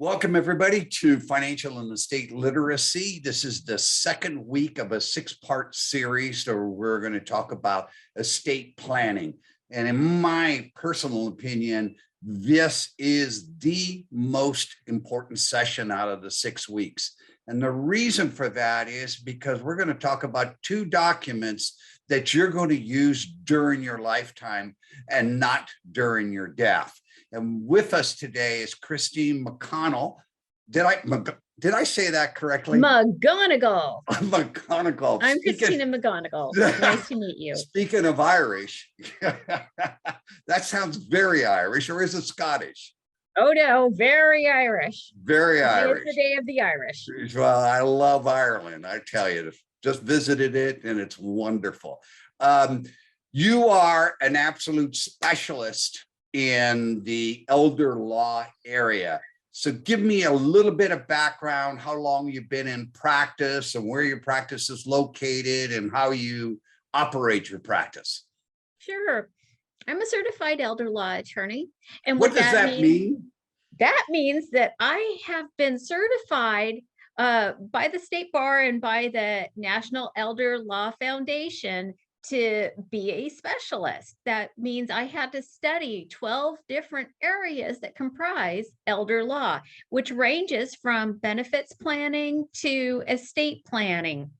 Welcome, everybody, to Financial and Estate Literacy. This is the second week of a six-part series where we're going to talk about estate planning. And in my personal opinion, this is the most important session out of the 6 weeks. And the reason for that is because we're going to talk about two documents that you're going to use during your lifetime and not during your death. And with us today is Christine McGonigle. Did I say that correctly? McGonigle. McGonigle. I'm Christina McGonigle. Nice to meet you. Speaking of Irish, that sounds very Irish, or is it Scottish? Oh no, very Irish. Very Irish. It's the day of the Irish. Well, I love Ireland. I tell you, just visited it and it's wonderful. You are an absolute specialist in the elder law area. So give me a little bit of background, how long you've been in practice and where your practice is located and how you operate your practice. Sure. I'm a certified elder law attorney. And what does that mean? That means that I have been certified by the State Bar and by the National Elder Law Foundation to be a specialist. That means I had to study 12 different areas that comprise elder law, which ranges from benefits planning to estate planning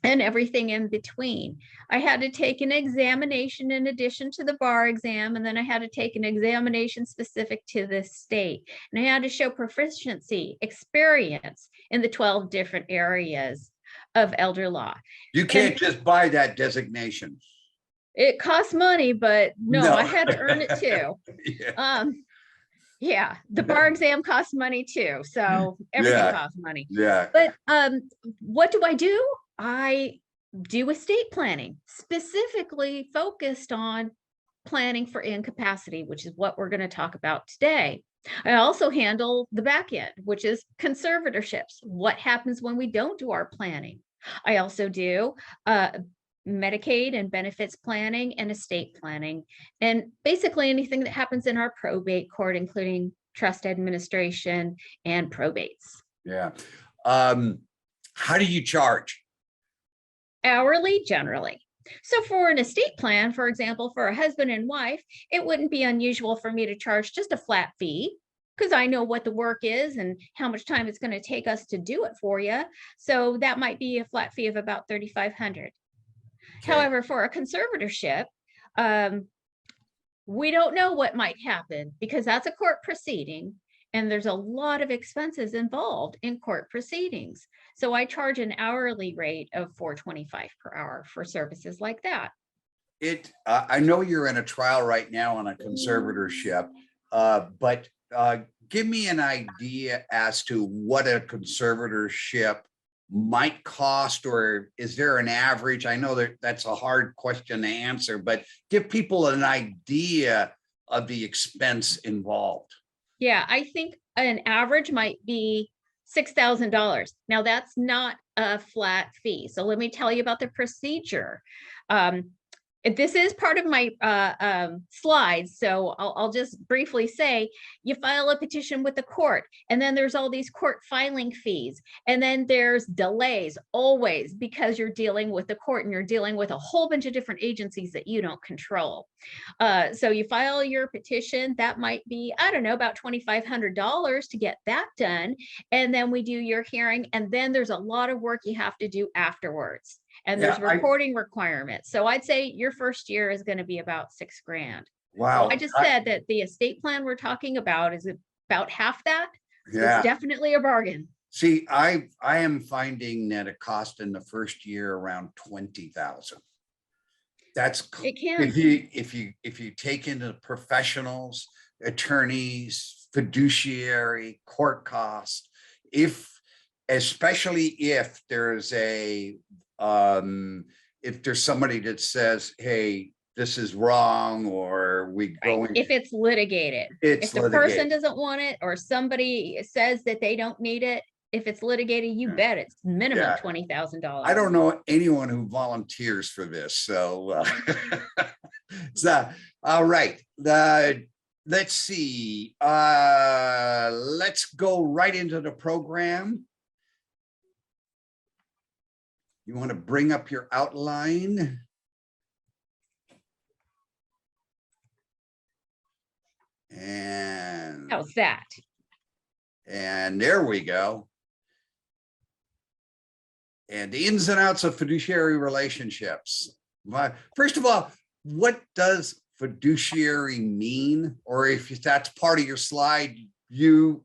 and everything in between. I had to take an examination in addition to the bar exam, and then I had to take an examination specific to the state. And I had to show proficiency, experience in the 12 different areas of elder law. You can't just buy that designation. It costs money, but no, I had to earn it too. Yeah, the bar exam costs money too, so everything costs money. But what do? I do estate planning, specifically focused on planning for incapacity, which is what we're going to talk about today. I also handle the back end, which is conservatorships. What happens when we don't do our planning? I also do Medicaid and benefits planning and estate planning, and basically anything that happens in our probate court, including trust administration and probates. Yeah. How do you charge? Hourly, generally. So for an estate plan, for example, for a husband and wife, it wouldn't be unusual for me to charge just a flat fee because I know what the work is and how much time it's going to take us to do it for you. So that might be a flat fee of about $3,500. Okay. However, for a conservatorship, we don't know what might happen because that's a court proceeding and there's a lot of expenses involved in court proceedings. So I charge an hourly rate of $4.25 per hour for services like that. I know you're in a trial right now on a conservatorship, but give me an idea as to what a conservatorship might cost, or is there an average? I know that's a hard question to answer, but give people an idea of the expense involved. Yeah, I think an average might be $6,000. Now that's not a flat fee. So let me tell you about the procedure. This is part of my slides, so I'll just briefly say you file a petition with the court, and then there's all these court filing fees, and then there's delays always because you're dealing with the court and you're dealing with a whole bunch of different agencies that you don't control. So you file your petition, that might be, I don't know, about $2,500 to get that done, and then we do your hearing, and then there's a lot of work you have to do afterwards. And there's reporting requirements. So I'd say your first year is going to be about $6,000. Wow. I just said that the estate plan we're talking about is about half that. Yeah. It's definitely a bargain. See, I am finding that it cost in the first year around $20,000. That's it can. If you take into professionals, attorneys, fiduciary, court costs, especially if there's if there's somebody that says, hey, this is wrong, or we go in, if it's litigated, if the person doesn't want it, or somebody says that they don't need it, if it's litigated, you bet it's minimum $20,000. I don't know anyone who volunteers for this, so so all right. let's see. Let's go right into the program. You want to bring up your outline? And How's that? And there we go. And the ins and outs of fiduciary relationships. First of all, what does fiduciary mean? Or if that's part of your slide, you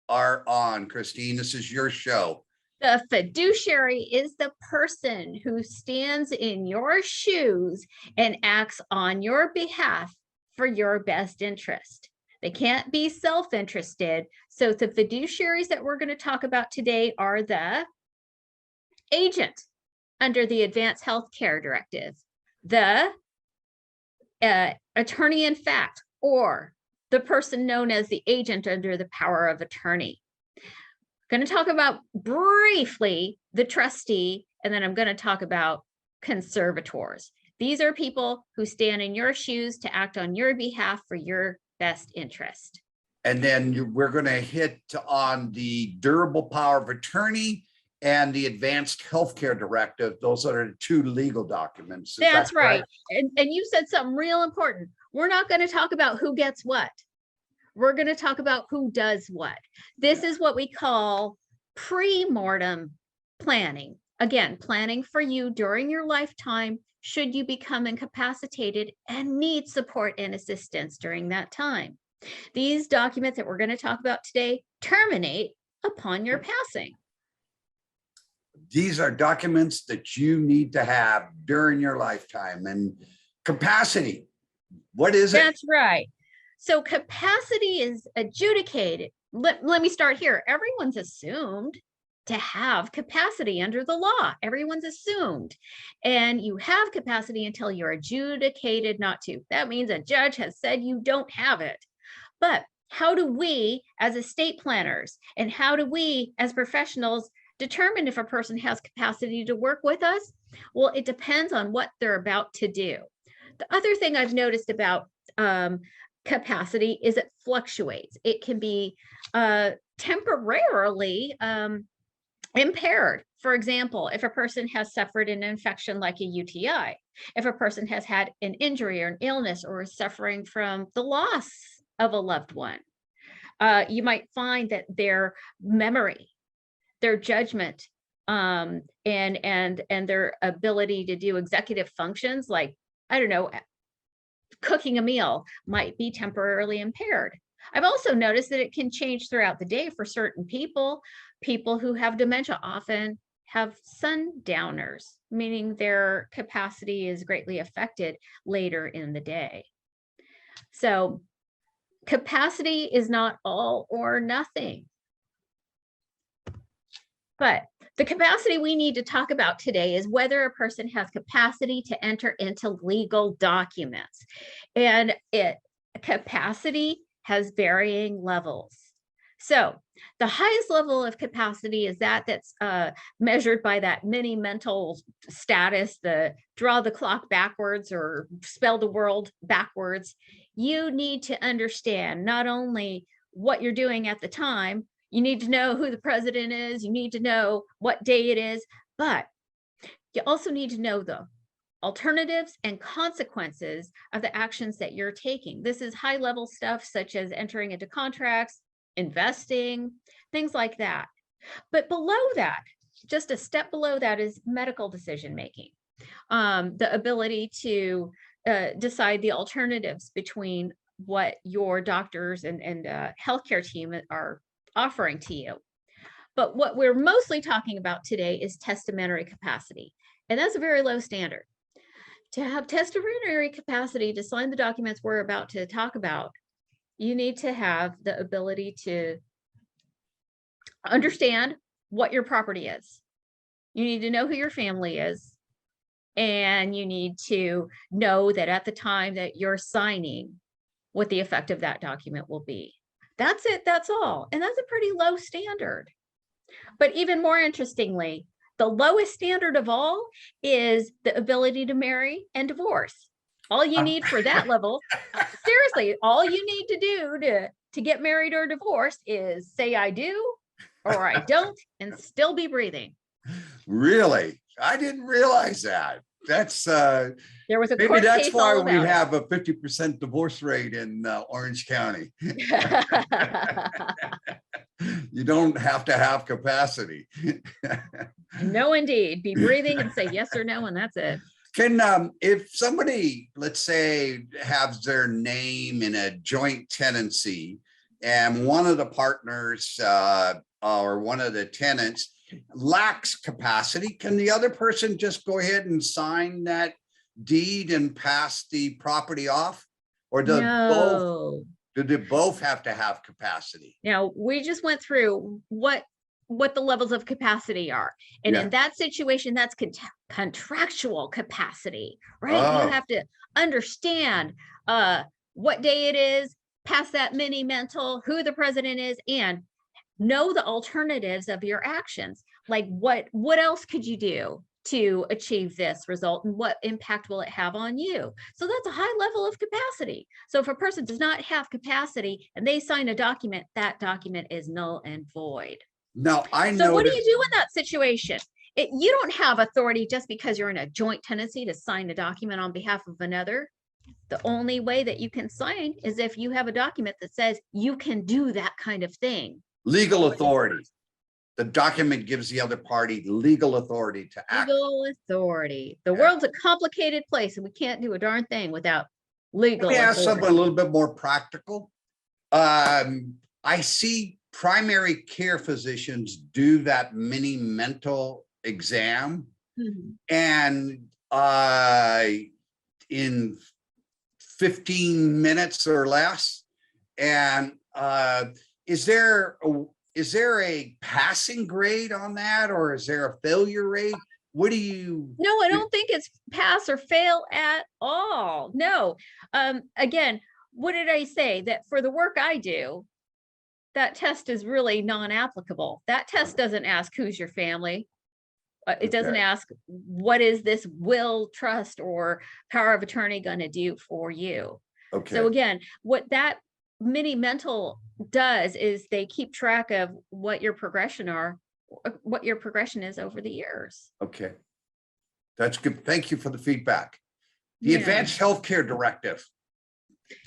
are on, Christine. This is your show. The fiduciary is the person who stands in your shoes and acts on your behalf for your best interest. They can't be self-interested. So the fiduciaries that we're going to talk about today are the agent under the Advanced Healthcare Directive, the attorney in fact, or the person known as the agent under the power of attorney. Going to talk about briefly the trustee, and then I'm going to talk about conservators. These are people who stand in your shoes to act on your behalf for your best interest. And then we're going to hit on the durable power of attorney and the Advanced Healthcare Directive. Those are the two legal documents. That's right. And you said something real important. We're not going to talk about who gets what. We're going to talk about who does what. This is what we call pre-mortem planning. Again, planning for you during your lifetime, should you become incapacitated and need support and assistance during that time. These documents that we're going to talk about today terminate upon your passing. These are documents that you need to have during your lifetime. And capacity, what is it? That's right. So capacity is adjudicated. Let me start here. Everyone's assumed to have capacity under the law. Everyone's assumed. And you have capacity until you're adjudicated not to. That means a judge has said you don't have it. But how do we as estate planners and how do we as professionals determine if a person has capacity to work with us? Well, it depends on what they're about to do. The other thing I've noticed about capacity is it fluctuates. It can be temporarily impaired. For example, if a person has suffered an infection like a UTI, if a person has had an injury or an illness or is suffering from the loss of a loved one, you might find that their memory, their judgment, and their ability to do executive functions like, I don't know, cooking a meal might be temporarily impaired. I've also noticed that it can change throughout the day for certain people. People who have dementia often have sundowners, meaning their capacity is greatly affected later in the day. So capacity is not all or nothing. But the capacity we need to talk about today is whether a person has capacity to enter into legal documents. And capacity has varying levels. So the highest level of capacity is that's measured by that mini mental status, the draw the clock backwards or spell the world backwards. You need to understand not only what you're doing at the time, you need to know who the president is, you need to know what day it is, but you also need to know the alternatives and consequences of the actions that you're taking. This is high level stuff such as entering into contracts, investing, things like that. But below that, just a step below that is medical decision making. The ability to decide the alternatives between what your doctors and healthcare team are offering to you. But what we're mostly talking about today is testamentary capacity. And that's a very low standard. To have testamentary capacity to sign the documents we're about to talk about, you need to have the ability to understand what your property is. You need to know who your family is. And you need to know that at the time that you're signing, what the effect of that document will be. That's it, that's all. And that's a pretty low standard. But even more interestingly, the lowest standard of all is the ability to marry and divorce. All you need for that level Seriously, all you need to do to get married or divorced is say I do or I don't and still be breathing. Really? I didn't realize that. That's There was a maybe court that's case why all we about have a 50% divorce rate in Orange County. it. You don't have to have capacity. No, indeed. Be breathing and say yes or no, and that's it. Can if somebody, let's say, has their name in a joint tenancy, and one of the partners or one of the tenants lacks capacity, can the other person just go ahead and sign that deed and pass the property off? Or do No. they both have to have capacity? Now, we just went through what the levels of capacity are. And Yeah. in that situation, that's contractual capacity, right? Oh. You have to understand what day it is, pass that mini mental, who the president is, and know the alternatives of your actions. Like what else could you do to achieve this result, and what impact will it have on you? So that's a high level of capacity. So if a person does not have capacity and they sign a document, that document is null and void. Now, I So know what do you do in that situation? You don't have authority just because you're in a joint tenancy to sign a document on behalf of another. The only way that you can sign is if you have a document that says you can do that kind of thing. legal authority. The document gives the other party legal authority to act. Legal authority. The Yeah. world's a complicated place, and we can't do a darn thing without legal Let me ask something a authority. little bit more practical. I see primary care physicians do that mini mental exam, Mhm. and in 15 minutes or less. And is there a passing grade on that, or is there a failure rate? What do you? No, I don't think it's pass or fail at all. No. Again, what did I say? That for the work I do, that test is really non-applicable. That test doesn't ask who's your family. It doesn't Okay. ask what is this will, trust, or power of attorney going to do for you. Okay. So again, what that mini mental does is they keep track of what your progression is over the years. Okay. That's good. Thank you for the feedback. The Yeah. Advanced Healthcare Directive.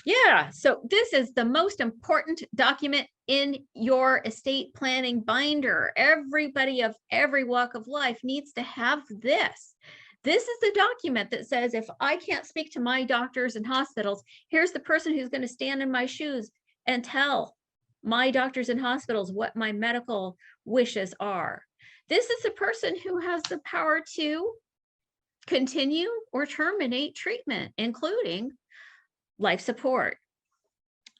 Yeah, so this is the most important document in your estate planning binder. Everybody of every walk of life needs to have this. This is the document that says, if I can't speak to my doctors and hospitals, here's the person who's going to stand in my shoes and tell my doctors and hospitals what my medical wishes are. This is the person who has the power to continue or terminate treatment, including life support.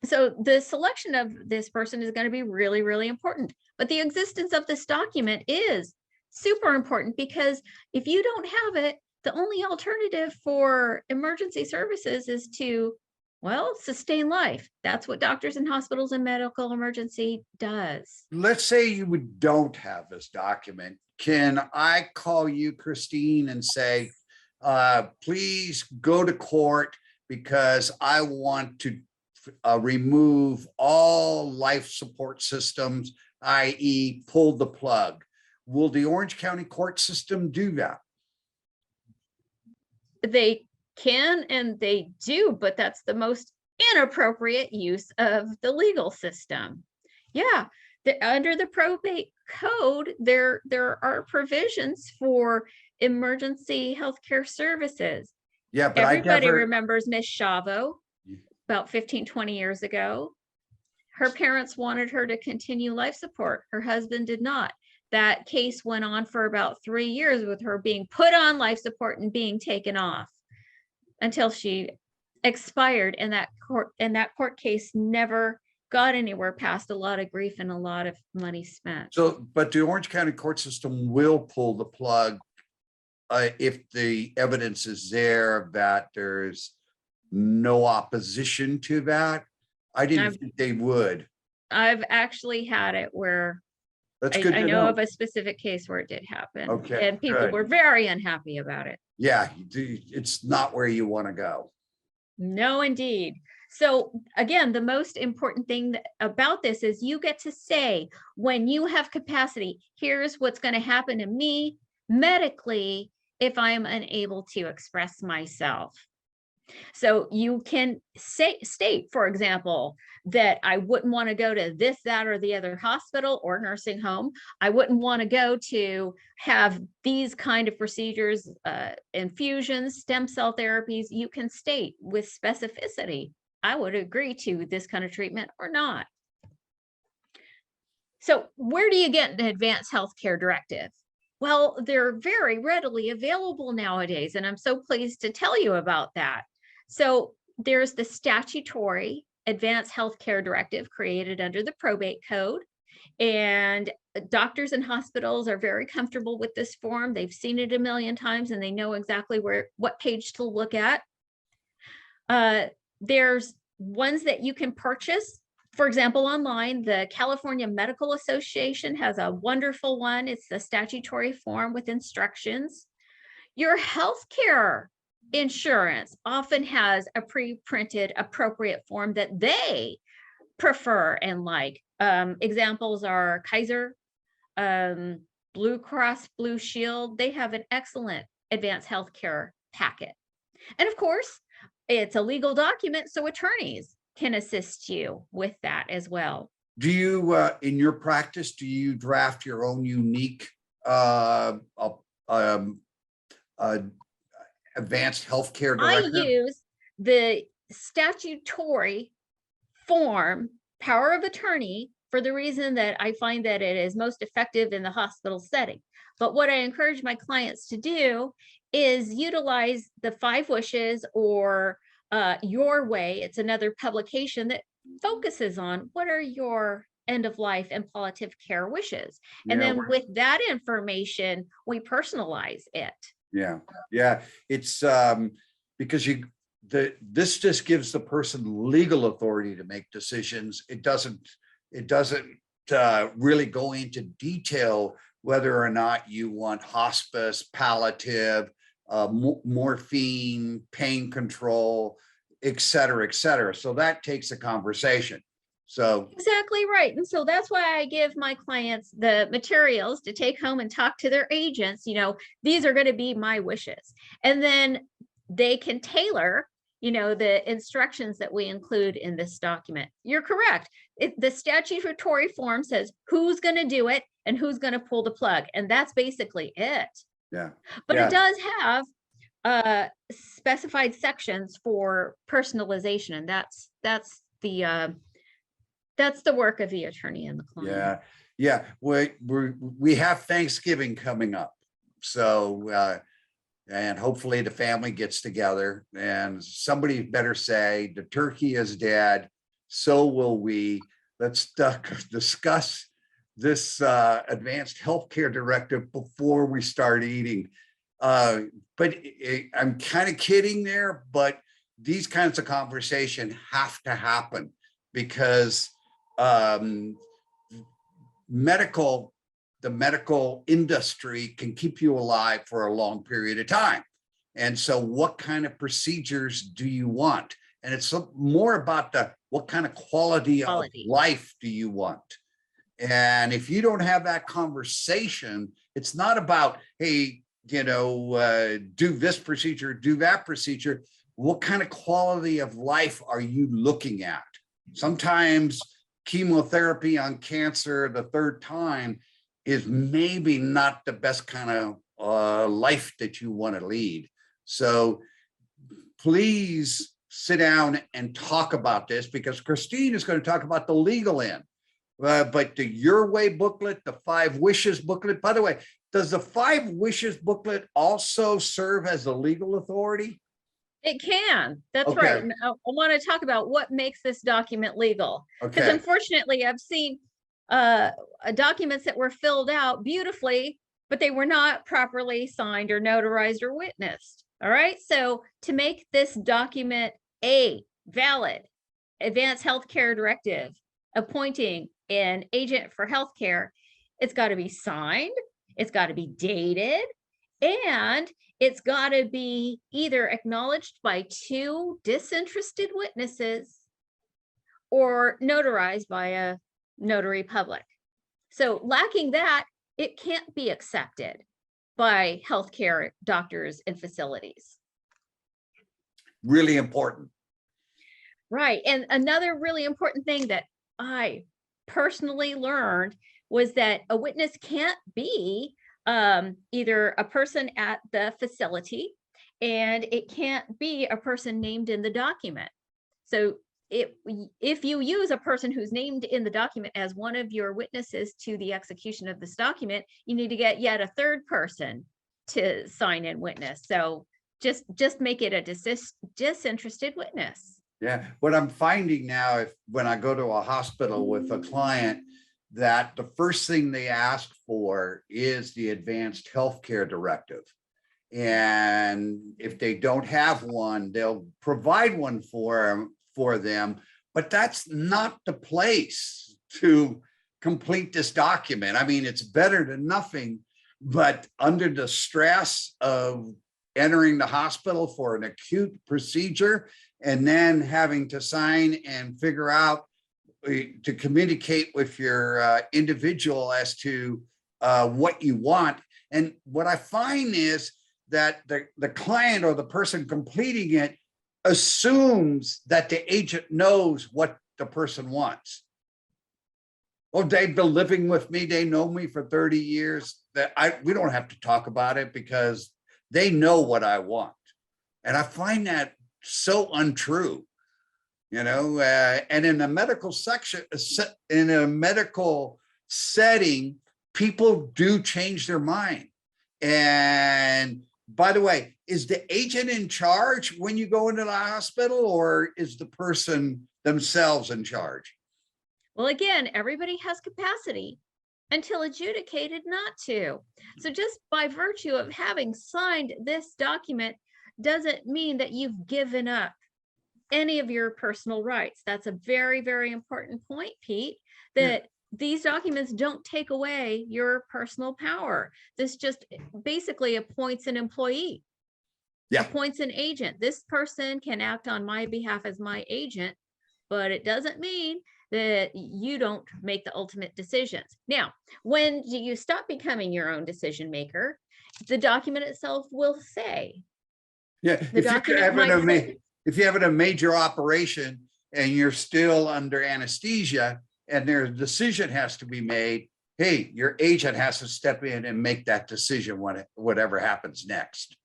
So the selection of this person is going to be really, really important. But the existence of this document is super important, because if you don't have it, the only alternative for emergency services is to, well, sustain life. That's what doctors and hospitals and medical emergency does. Let's say you don't have this document. Can I call you, Christine, and say, please go to court because I want to remove all life support systems, i.e. pull the plug? Will the Orange County court system do that? They can and they do, but that's the most inappropriate use of the legal system. Yeah, under the probate code, there are provisions for emergency healthcare services. Yeah, but everybody remembers Miss Chavo about 15, 20 years ago. Her parents wanted her to continue life support. Her husband did not. That case went on for about 3 years with her being put on life support and being taken off until she expired. And that court case never got anywhere past a lot of grief and a lot of money spent. So, but the Orange County court system will pull the plug if the evidence is there that there's no opposition to that. I didn't think they would. I've actually had it where that's good. I know of a specific case where it did happen. Okay, and people were very unhappy about it. Yeah, it's not where you want to go. No, indeed. So again, the most important thing about this is you get to say, when you have capacity, here's what's going to happen to me medically if I am unable to express myself. So you can state, for example, that I wouldn't want to go to this, that, or the other hospital or nursing home. I wouldn't want to go to have these kind of procedures, infusions, stem cell therapies. You can state with specificity, I would agree to this kind of treatment or not. So where do you get an advanced healthcare directive? Well, they're very readily available nowadays, and I'm so pleased to tell you about that. So there's the statutory advanced healthcare directive created under the probate code, and doctors and hospitals are very comfortable with this form. They've seen it a million times and they know exactly what page to look at. There's ones that you can purchase. For example, online, the California Medical Association has a wonderful one. It's the statutory form with instructions. Your healthcare insurance often has a pre-printed appropriate form that they prefer and like. Examples are Kaiser, Blue Cross Blue Shield. They have an excellent advanced healthcare packet. And of course, it's a legal document, so attorneys can assist you with that as well. Do you, in your practice, do you draft your own unique advanced healthcare directive? I use the statutory form power of attorney for the reason that I find that it is most effective in the hospital setting. But what I encourage my clients to do is utilize the 5 wishes or Your Way. It's another publication that focuses on what are your end of life and palliative care wishes. And Yeah, then with that information, we personalize it. yeah. It's because this just gives the person legal authority to make decisions. It doesn't really go into detail whether or not you want hospice, palliative, morphine, pain control, et cetera, et cetera. So that takes a conversation. So exactly right. And so that's why I give my clients the materials to take home and talk to their agents. These are going to be my wishes. And then they can tailor, the instructions that we include in this document. You're correct. The statutory form says who's going to do it and who's going to pull the plug. And that's basically it. Yeah. But it does have specified sections for personalization. And that's the work of the attorney and the client. Yeah. We have Thanksgiving coming up. So, and hopefully the family gets together, and somebody better say the turkey is dead. So will we. Let's discuss this advanced healthcare directive before we start eating. But I'm kind of kidding there, but these kinds of conversations have to happen because the medical industry can keep you alive for a long period of time. And so what kind of procedures do you want? And it's more about what kind of quality of life do you want? And if you don't have that conversation, it's not about, hey, do this procedure, do that procedure. What kind of quality of life are you looking at? Sometimes chemotherapy on cancer the 3rd time is maybe not the best kind of life that you want to lead. So please sit down and talk about this, because Christine is going to talk about the legal end. But the Your Way booklet, the 5 Wishes booklet, by the way, does the 5 Wishes booklet also serve as a legal authority? It can. That's right. And I want to talk about what makes this document legal. Because unfortunately, I've seen documents that were filled out beautifully, but they were not properly signed or notarized or witnessed. All right. So to make this document a valid advanced healthcare directive appointing an agent for healthcare, it's got to be signed, it's got to be dated, and it's got to be either acknowledged by two disinterested witnesses or notarized by a notary public. So lacking that, it can't be accepted by healthcare doctors and facilities. Really important. Right. And another really important thing that I personally learned was that a witness can't be either a person at the facility, and it can't be a person named in the document. So if you use a person who's named in the document as one of your witnesses to the execution of this document, you need to get yet a third person to sign in witness. So just make it a disinterested witness. Yeah, what I'm finding now, when I go to a hospital with a client, that the first thing they ask for is the advanced healthcare directive. And if they don't have one, they'll provide one for them, but that's not the place to complete this document. I mean, it's better than nothing, but under the stress of entering the hospital for an acute procedure and then having to sign and figure out to communicate with your individual as to what you want. And what I find is that the client or the person completing it assumes that the agent knows what the person wants. Oh, they've been living with me. They know me for 30 years. We don't have to talk about it because they know what I want. And I find that so untrue, and in a medical section, in a medical setting, people do change their mind. And by the way, is the agent in charge when you go into the hospital, or is the person themselves in charge? Well, again, everybody has capacity until adjudicated not to. So just by virtue of having signed this document doesn't mean that you've given up any of your personal rights. That's a very, very important point, Pete, that these documents don't take away your personal power. This just basically appoints an employee, appoints an agent. This person can act on my behalf as my agent, but it doesn't mean that you don't make the ultimate decisions. Now, when do you stop becoming your own decision maker? The document itself will say. Yeah, if you're having a major operation and you're still under anesthesia and their decision has to be made, hey, your agent has to step in and make that decision whatever happens next.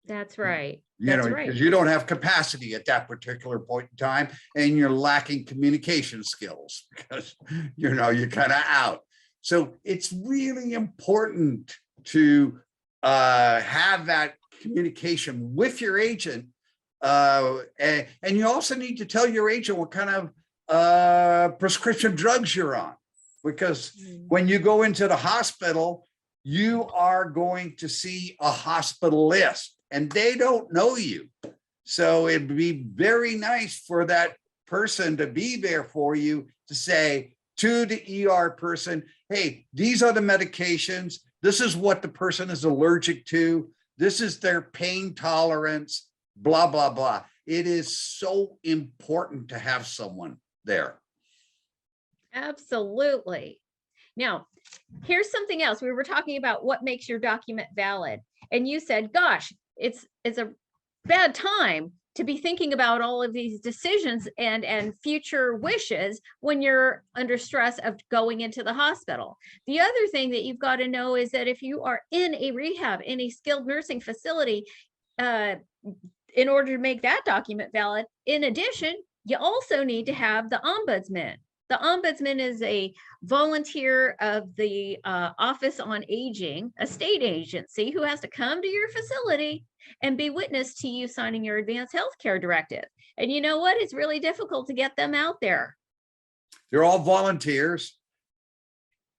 That's right. Because you don't have capacity at that particular point in time, and you're lacking communication skills because you're kind of out. So it's really important to have that communication with your agent, and you also need to tell your agent what kind of prescription drugs you're on, because when you go into the hospital, you are going to see a hospital list and they don't know you. So it'd be very nice for that person to be there for you to say to the ER person, hey, these are the medications. This is what the person is allergic to. This is their pain tolerance, blah, blah, blah. It is so important to have someone there. Absolutely. Now, here's something else. We were talking about what makes your document valid. And you said, gosh, it's a bad time to be thinking about all of these decisions and future wishes when you're under stress of going into the hospital. The other thing that you've got to know is that if you are in a rehab, in a skilled nursing facility, in order to make that document valid, in addition, you also need to have the ombudsman. The ombudsman is a volunteer of the Office on Aging, a state agency who has to come to your facility and be witness to you signing your advanced healthcare directive. And you know what? It's really difficult to get them out there. They're all volunteers.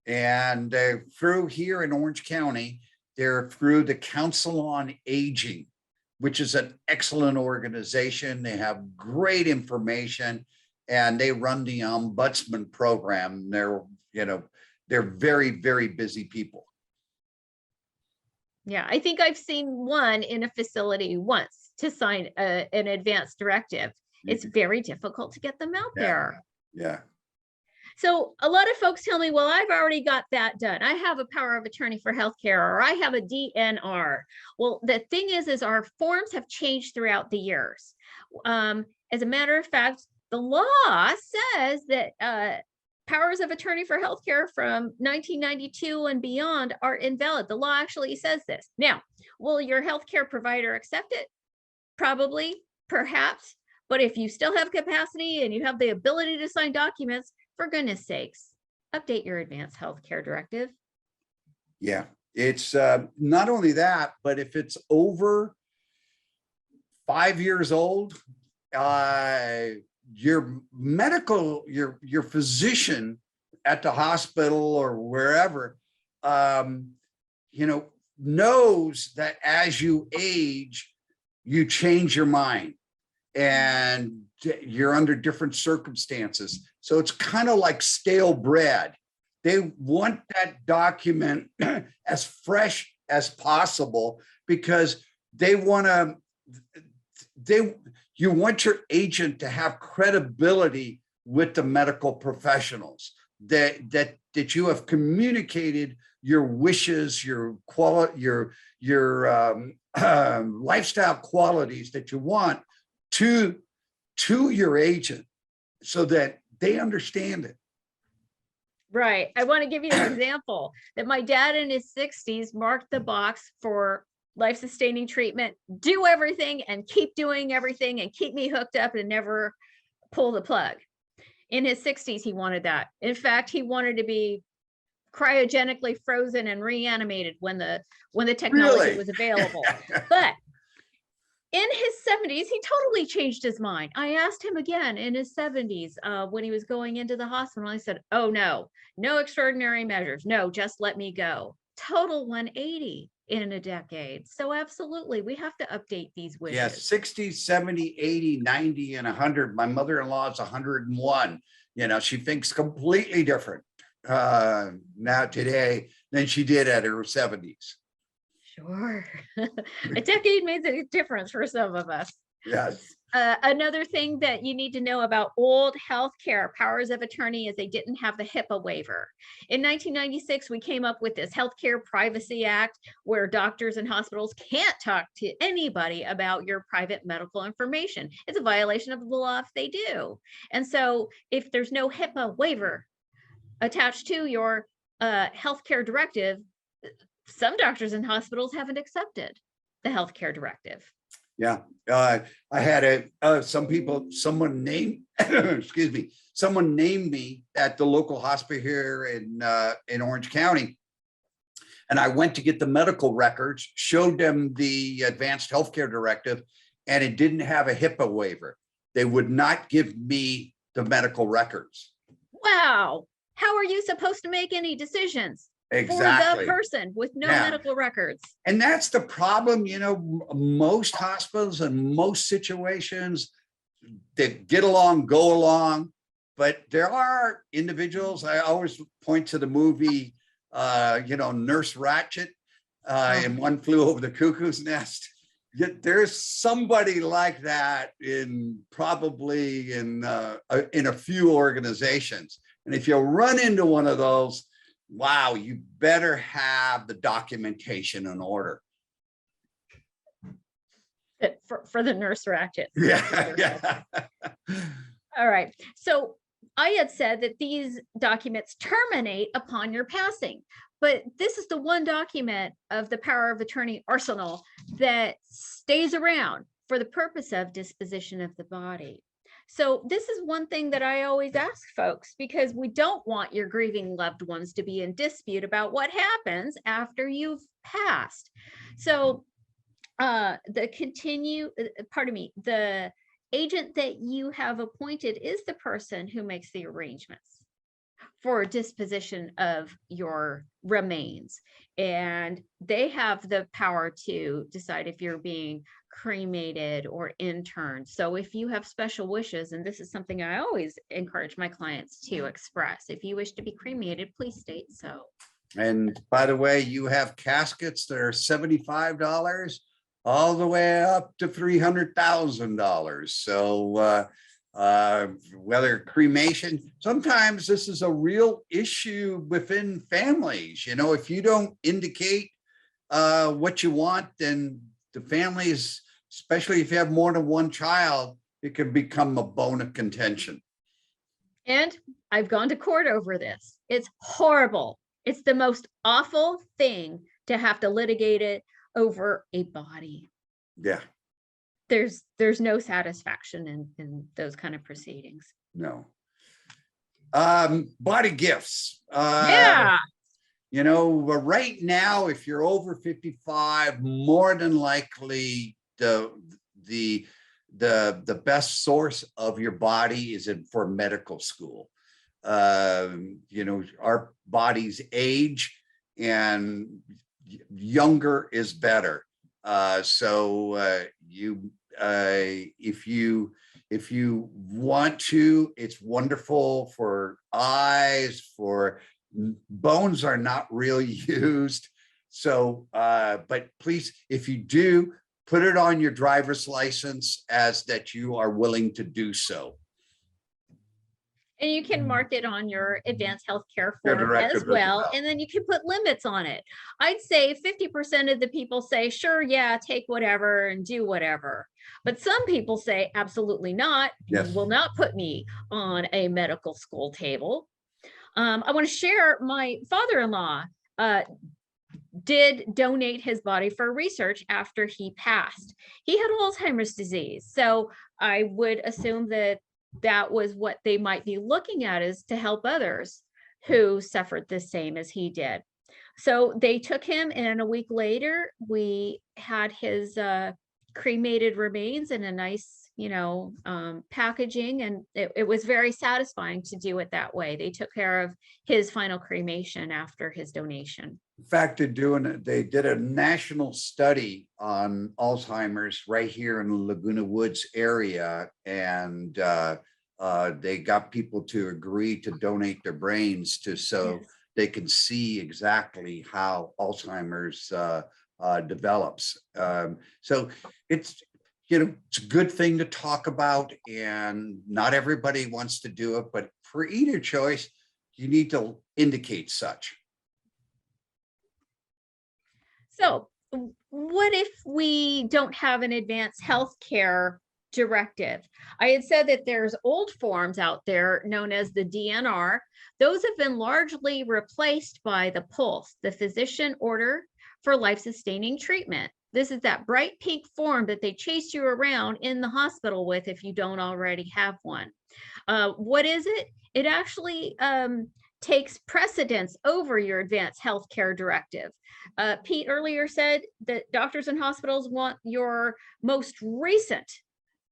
And through here in Orange County, they're through the Council on Aging, which is an excellent organization. They have great information. And they run the ombudsman program. They're very, very busy people. Yeah, I think I've seen one in a facility once to sign an advance directive. It's very difficult to get them out Yeah, there. yeah, So a lot of folks tell me, well, I've already got that done. I have a power of attorney for healthcare, or I have a DNR. Well, the thing is our forms have changed throughout the years. As a matter of fact, the law says that powers of attorney for healthcare from 1992 and beyond are invalid. The law actually says this. Now, will your healthcare provider accept it? Probably, perhaps. But if you still have capacity and you have the ability to sign documents, for goodness sakes, update your advanced healthcare directive. yeah. It's not only that, but if it's over 5 years old, your your physician at the hospital or wherever, you know, knows that as you age, you change your mind and you're under different circumstances. So it's kind of like stale bread. They want that document as fresh as possible because they want to, you want your agent to have credibility with the medical professionals, that you have communicated your wishes, your quality, your lifestyle qualities that you want to your agent so that they understand it. Right. I want to give you an example that my dad in his 60s marked the box for life-sustaining treatment, do everything and keep doing everything and keep me hooked up and never pull the plug. In his 60s, he wanted that. In fact, he wanted to be cryogenically frozen and reanimated when the technology Really? was available. But in his 70s, he totally changed his mind. I asked him again in his 70s when he was going into the hospital. I said, oh, no extraordinary measures. No, just let me go. Total 180 in a decade. So absolutely, we have to update these wishes. Yeah, 60, 70, 80, 90, and 100. My mother-in-law is 101. You know, she thinks completely different now today than she did at her 70s. Sure. A decade made a difference for some of us. Yes. Another thing that you need to know about old healthcare powers of attorney is they didn't have the HIPAA waiver. In 1996, we came up with this Healthcare Privacy Act where doctors and hospitals can't talk to anybody about your private medical information. It's a violation of the law if they do. And so if there's no HIPAA waiver attached to your healthcare directive, some doctors and hospitals haven't accepted the healthcare directive. Yeah, I had someone named, excuse me, someone named me at the local hospital here in Orange County. And I went to get the medical records, showed them the advanced healthcare directive, and it didn't have a HIPAA waiver. They would not give me the medical records. Wow. How are you supposed to make any decisions? Exactly. For the person with no medical records? And that's the problem. You know, most hospitals and most situations, they get along, go along, but there are individuals. I always point to the movie, you know, Nurse Ratched and One Flew Over the Cuckoo's Nest. Yet there's somebody like that probably in a few organizations. And if you run into one of those, wow, you better have the documentation in order. For the Nurse Ratched. Yeah. All right. So I had said that these documents terminate upon your passing, but this is the one document of the power of attorney arsenal that stays around for the purpose of disposition of the body. So this is one thing that I always ask folks, because we don't want your grieving loved ones to be in dispute about what happens after you've passed. So the agent that you have appointed is the person who makes the arrangements for disposition of your remains. And they have the power to decide if you're being cremated or interned. So if you have special wishes, and this is something I always encourage my clients to express, if you wish to be cremated, please state so. And by the way, you have caskets that are $75 all the way up to $300,000. So whether cremation, sometimes this is a real issue within families. You know, if you don't indicate what you want, then the families, especially if you have more than one child, it can become a bone of contention. And I've gone to court over this. It's horrible. It's the most awful thing to have to litigate it over a body. Yeah, There's no satisfaction in those kind of proceedings. no. Body gifts. Yeah. You know, right now, if you're over 55, more than likely the best source of your body is for medical school. You know, our bodies age, and younger is better. So if you want to, it's wonderful for eyes, for bones are not really used. So, but please, if you do, put it on your driver's license as that you are willing to do so. And you can mark it on your advanced healthcare Your form directive as well. And then you can put limits on it. I'd say 50% of the people say, sure, yeah, take whatever and do whatever. But some people say, absolutely not. Yes. You will not put me on a medical school table. I want to share my father-in-law did donate his body for research after he passed. He had Alzheimer's disease. So I would assume that that was what they might be looking at, is to help others who suffered the same as he did. So they took him, and a week later, we had his cremated remains in a nice, packaging, and it was very satisfying to do it that way. They took care of his final cremation after his donation. In fact, they did a national study on Alzheimer's right here in the Laguna Woods area, and they got people to agree to donate their brains so they can see exactly how Alzheimer's develops. So it's it's a good thing to talk about, and not everybody wants to do it, but for either choice, you need to indicate such. So what if we don't have an advanced healthcare directive? I had said that there's old forms out there known as the DNR. Those have been largely replaced by the PULSE, the Physician Order for Life-Sustaining Treatment. This is that bright pink form that they chase you around in the hospital with if you don't already have one. What is it? It actually takes precedence over your advanced healthcare directive. Pete earlier said that doctors and hospitals want your most recent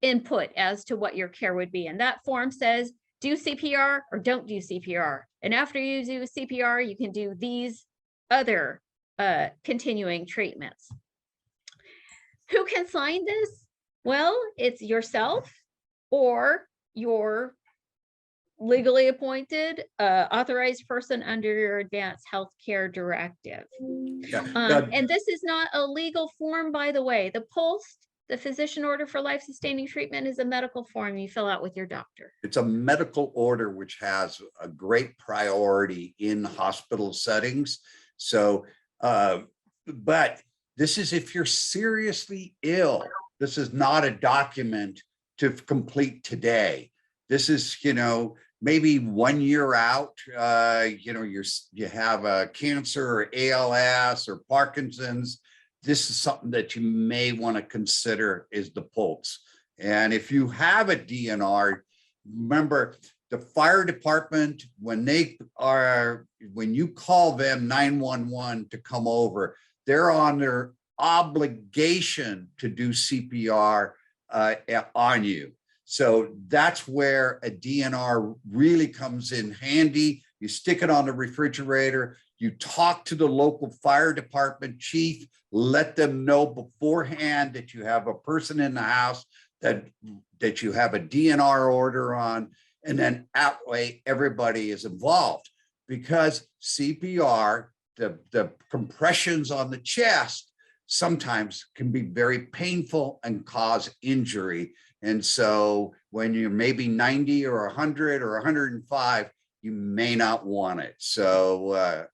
input as to what your care would be. And that form says, do CPR or don't do CPR. And after you do CPR, you can do these other continuing treatments. Who can sign this? Well, it's yourself or your legally appointed authorized person under your advanced healthcare directive. And this is not a legal form, by the way. The PULSE, the Physician Order for Life-Sustaining Treatment, is a medical form you fill out with your doctor. It's a medical order which has a great priority in hospital settings. So, but this is if you're seriously ill. This is not a document to complete today. This is, maybe 1 year out, you have a cancer or ALS or Parkinson's. This is something that you may want to consider is the PULSE. And if you have a DNR, remember the fire department, when you call them 911 to come over, they're on their obligation to do CPR on you. So that's where a DNR really comes in handy. You stick it on the refrigerator, you talk to the local fire department chief, let them know beforehand that you have a person in the house that you have a DNR order on, and then that way everybody is involved, because CPR the compressions on the chest sometimes can be very painful and cause injury. And so when you're maybe 90 or 100 or 105, you may not want it. So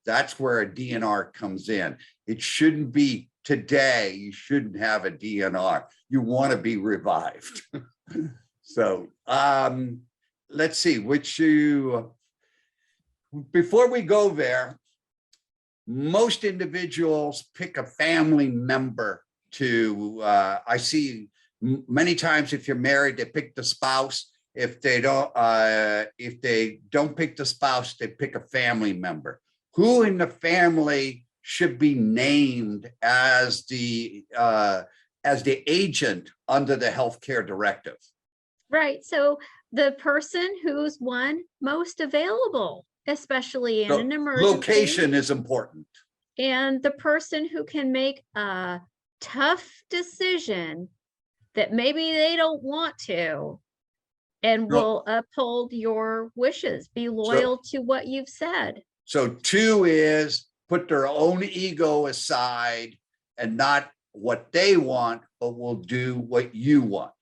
that's where a DNR comes in. It shouldn't be today. You shouldn't have a DNR. You want to be revived. So let's see, before we go there, most individuals pick a family member to, I see many times if you're married, they pick the spouse. If they don't pick the spouse, they pick a family member. Who in the family should be named as the agent under the healthcare directive? Right. So the person who's most available, especially in an emergency. Location is important. And the person who can make a tough decision that maybe they don't want to, and will uphold your wishes, be loyal to what you've said. So 2 is put their own ego aside and not what they want, but will do what you want.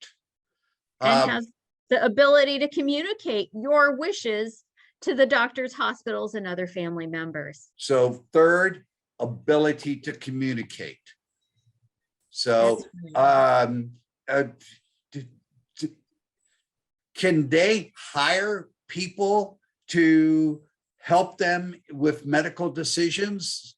And has the ability to communicate your wishes to the doctors, hospitals, and other family members. So 3rd, ability to communicate. So can they hire people to help them with medical decisions?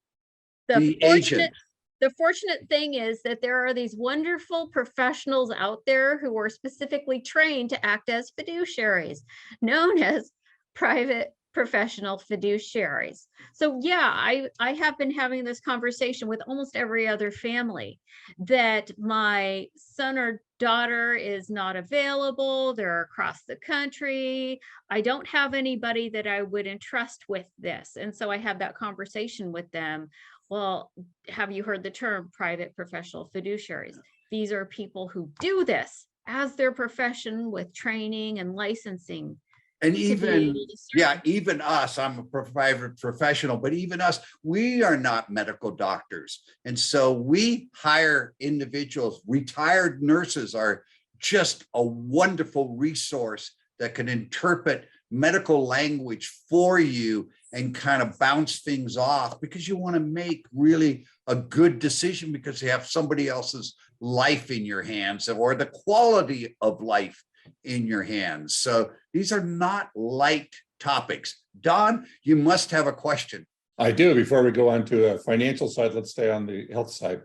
The fortunate thing is that there are these wonderful professionals out there who are specifically trained to act as fiduciaries, known as private professional fiduciaries. So yeah, I have been having this conversation with almost every other family that my son or daughter is not available, they're across the country, I don't have anybody that I would entrust with this. And so I have that conversation with them. Well, have you heard the term private professional fiduciaries? These are people who do this as their profession with training and licensing. And even us, I'm a private professional, but even us, we are not medical doctors. And so we hire individuals. Retired nurses are just a wonderful resource that can interpret medical language for you and kind of bounce things off, because you want to make really a good decision because you have somebody else's life in your hands, or the quality of life in your hands. So these are not light topics. Don, you must have a question. I do. Before we go on to the financial side, let's stay on the health side.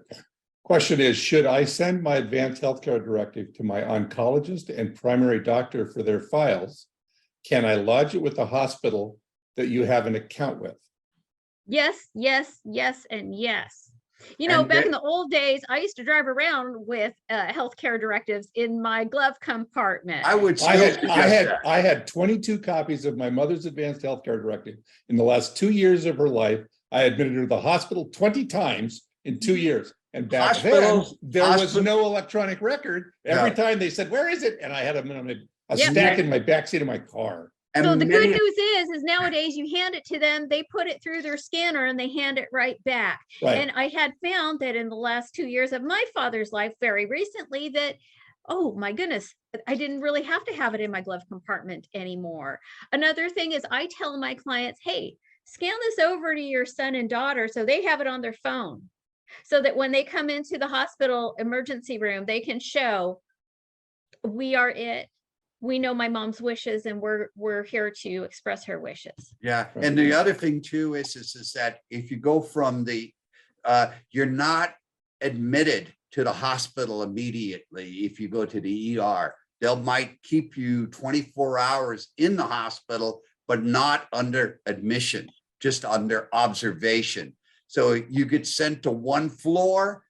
Question is, should I send my advanced healthcare directive to my oncologist and primary doctor for their files? Can I lodge it with the hospital that you have an account with? Yes, yes, yes, and yes. You know, back in the old days, I used to drive around with healthcare directives in my glove compartment. I had 22 copies of my mother's advanced healthcare directive in the last 2 years of her life. I admitted her to the hospital 20 times in 2 years. And back then, there was no electronic record. Every time they said, "Where is it?" And I had them in a stack in my backseat of my car. So the good news is nowadays you hand it to them, they put it through their scanner and they hand it right back. Right. And I had found that in the last 2 years of my father's life, very recently, that, oh my goodness, I didn't really have to have it in my glove compartment anymore. Another thing is I tell my clients, hey, scan this over to your son and daughter so they have it on their phone, so that when they come into the hospital emergency room, they can show, we are it. We know my mom's wishes and we're here to express her wishes. Yeah. And the other thing too is that if you go from you're not admitted to the hospital immediately. If you go to the ER, they might keep you 24 hours in the hospital, but not under admission, just under observation. So you get sent to one floor,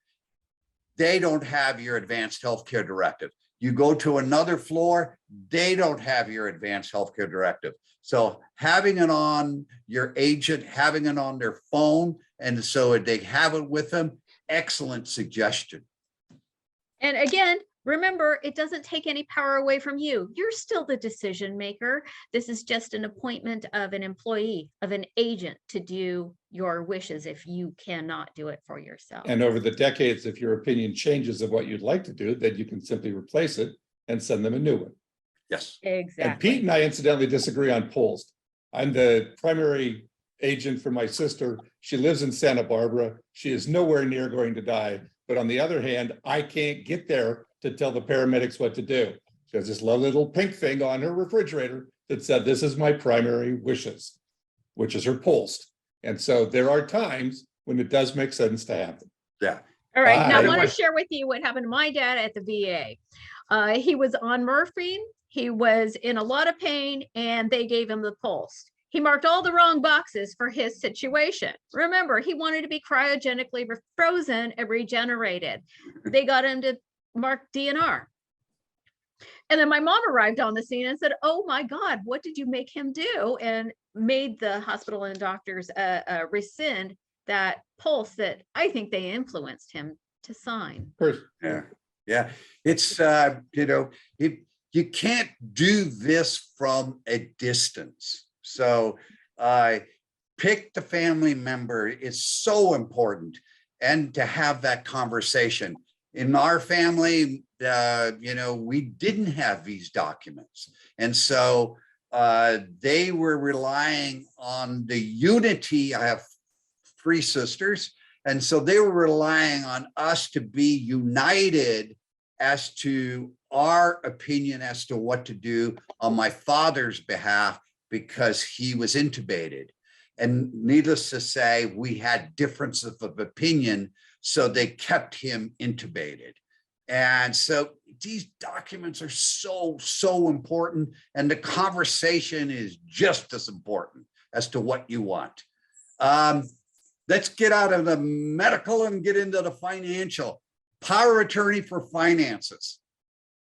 they don't have your advanced healthcare directive. You go to another floor, they don't have your advanced healthcare directive. So having it on your agent, having it on their phone, and so they have it with them, excellent suggestion. And again, Remember, it doesn't take any power away from you. You're still the decision maker. This is just an appointment of an employee, of an agent to do your wishes if you cannot do it for yourself. And over the decades, if your opinion changes of what you'd like to do, then you can simply replace it and send them a new one. Yes. Exactly. And Pete and I incidentally disagree on polls. I'm the primary agent for my sister. She lives in Santa Barbara. She is nowhere near going to die. But on the other hand, I can't get there to tell the paramedics what to do. She has this little pink thing on her refrigerator that said, "This is my primary wishes," which is her pulse. And so there are times when it does make sense to have them. Yeah. All right. Now I Bye. want to share with you what happened to my dad at the VA. He was on morphine. He was in a lot of pain and they gave him the pulse. He marked all the wrong boxes for his situation. Remember, he wanted to be cryogenically frozen and regenerated. They got him to mark DNR. And then my mom arrived on the scene and said, "Oh my God, what did you make him do?" And made the hospital and doctors rescind that pulse that I think they influenced him to sign. Yeah. Yeah. It's, you can't do this from a distance. So pick the family member is so important, and to have that conversation. In our family, we didn't have these documents. And so they were relying on the unity. I have 3 sisters. And so they were relying on us to be united as to our opinion as to what to do on my father's behalf, because he was intubated. And needless to say, we had differences of opinion, so they kept him intubated. And so these documents are so important, and the conversation is just as important as to what you want. Let's get out of the medical and get into the financial. Power of attorney for finances.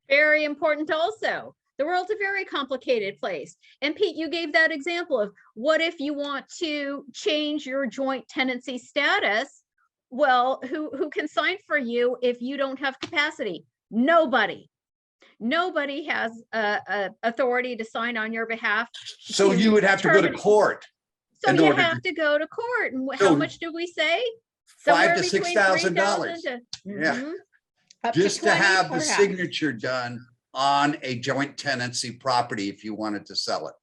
Very important also. The world's a very complicated place. And Pete, you gave that example of what if you want to change your joint tenancy status? Well, who can sign for you if you don't have capacity? Nobody. Nobody has authority to sign on your behalf. So you would have to go to court. So you have to go to court. And how much do we say? $5,000 to $6,000. Yeah. Just to have the signature done on a joint tenancy property if you wanted to sell it.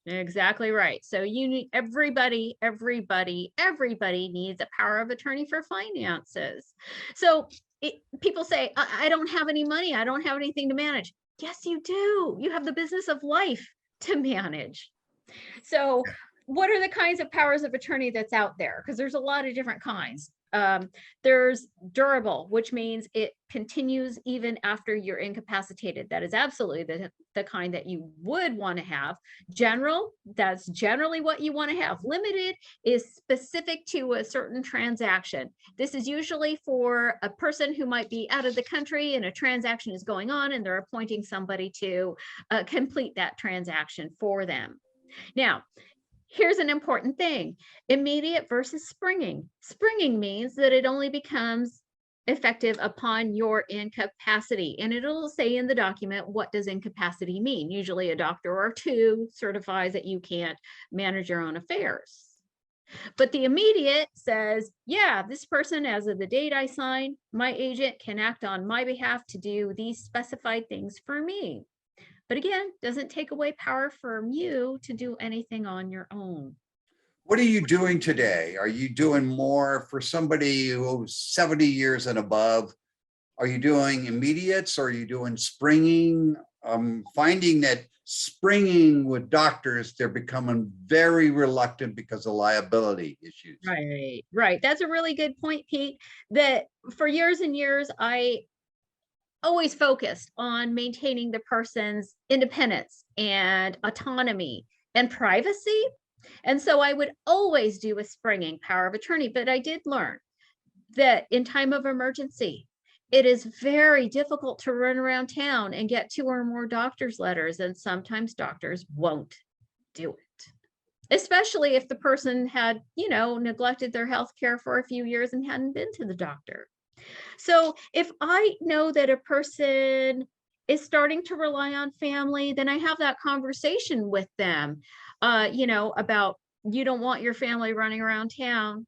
Exactly right. So you need everybody needs a power of attorney for finances. So people say, I don't have any money. I don't have anything to manage. Yes, you do. You have the business of life to manage. So what are the kinds of powers of attorney that's out there? Because there's a lot of different kinds. There's durable, which means it continues even after you're incapacitated. That is absolutely the kind that you would want to have. General, that's generally what you want to have. Limited is specific to a certain transaction. This is usually for a person who might be out of the country and a transaction is going on and they're appointing somebody to complete that transaction for them. Now, here's an important thing: immediate versus springing. Springing means that it only becomes effective upon your incapacity. And it'll say in the document, what does incapacity mean? Usually a doctor or 2 certifies that you can't manage your own affairs. But the immediate says, yeah, this person, as of the date I sign, my agent can act on my behalf to do these specified things for me. But again, doesn't take away power from you to do anything on your own. What are you doing today? Are you doing more for somebody who's 70 years and above? Are you doing immediates? Or are you doing springing? I'm finding that springing with doctors, they're becoming very reluctant because of liability issues. Right. That's a really good point, Pete, that for years and years, I always focused on maintaining the person's independence and autonomy and privacy. And so I would always do a springing power of attorney, but I did learn that in time of emergency, it is very difficult to run around town and get 2 or more doctor's letters. And sometimes doctors won't do it, especially if the person had, neglected their health care for a few years and hadn't been to the doctor. So if I know that a person is starting to rely on family, then I have that conversation with them, about you don't want your family running around town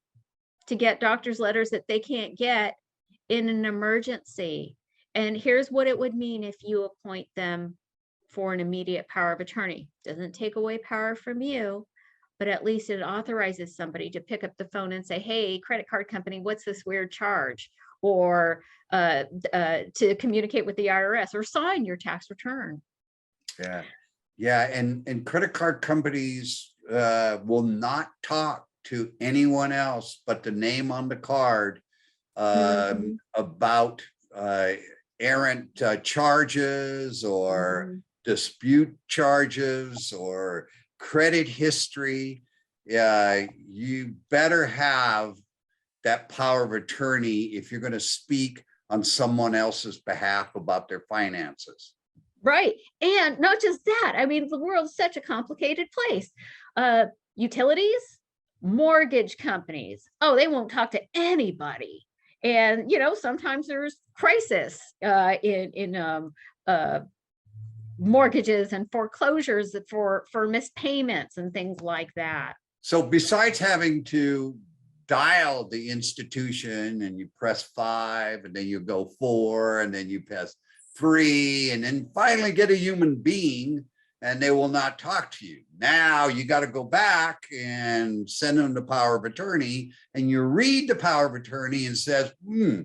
to get doctor's letters that they can't get in an emergency. And here's what it would mean if you appoint them for an immediate power of attorney. Doesn't take away power from you, but at least it authorizes somebody to pick up the phone and say, hey, credit card company, what's this weird charge? Or to communicate with the IRS or sign your tax return. Yeah. Yeah. And credit card companies will not talk to anyone else but the name on the card about errant charges or dispute charges or credit history. You better have that power of attorney if you're going to speak on someone else's behalf about their finances. Right. And not just that. I mean, the world's such a complicated place. Utilities, mortgage companies. Oh, they won't talk to anybody. And, sometimes there's crisis in mortgages and foreclosures for missed payments and things like that. So besides having to dial the institution and you press 5 and then you go 4 and then you press 3 and then finally get a human being and they will not talk to you. Now you got to go back and send them the power of attorney and you read the power of attorney and says, all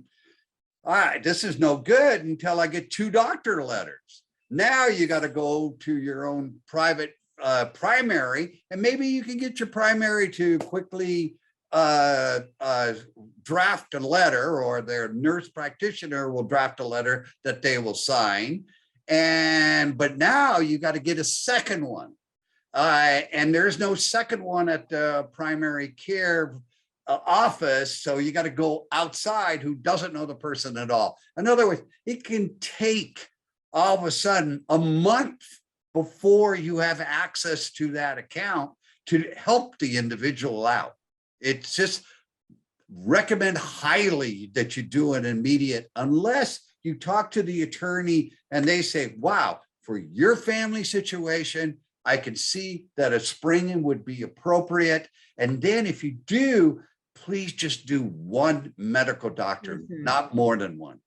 right, this is no good until I get 2 doctor letters. Now you got to go to your own private primary, and maybe you can get your primary to quickly draft a letter, or their nurse practitioner will draft a letter that they will sign. But now you got to get a second one. And there's no second one at the primary care office. So you got to go outside who doesn't know the person at all. In other words, it can take all of a sudden a month before you have access to that account to help the individual out. It's just recommend highly that you do an immediate, unless you talk to the attorney and they say, wow, for your family situation, I can see that a springing would be appropriate. And then if you do, please just do one medical doctor, not more than one.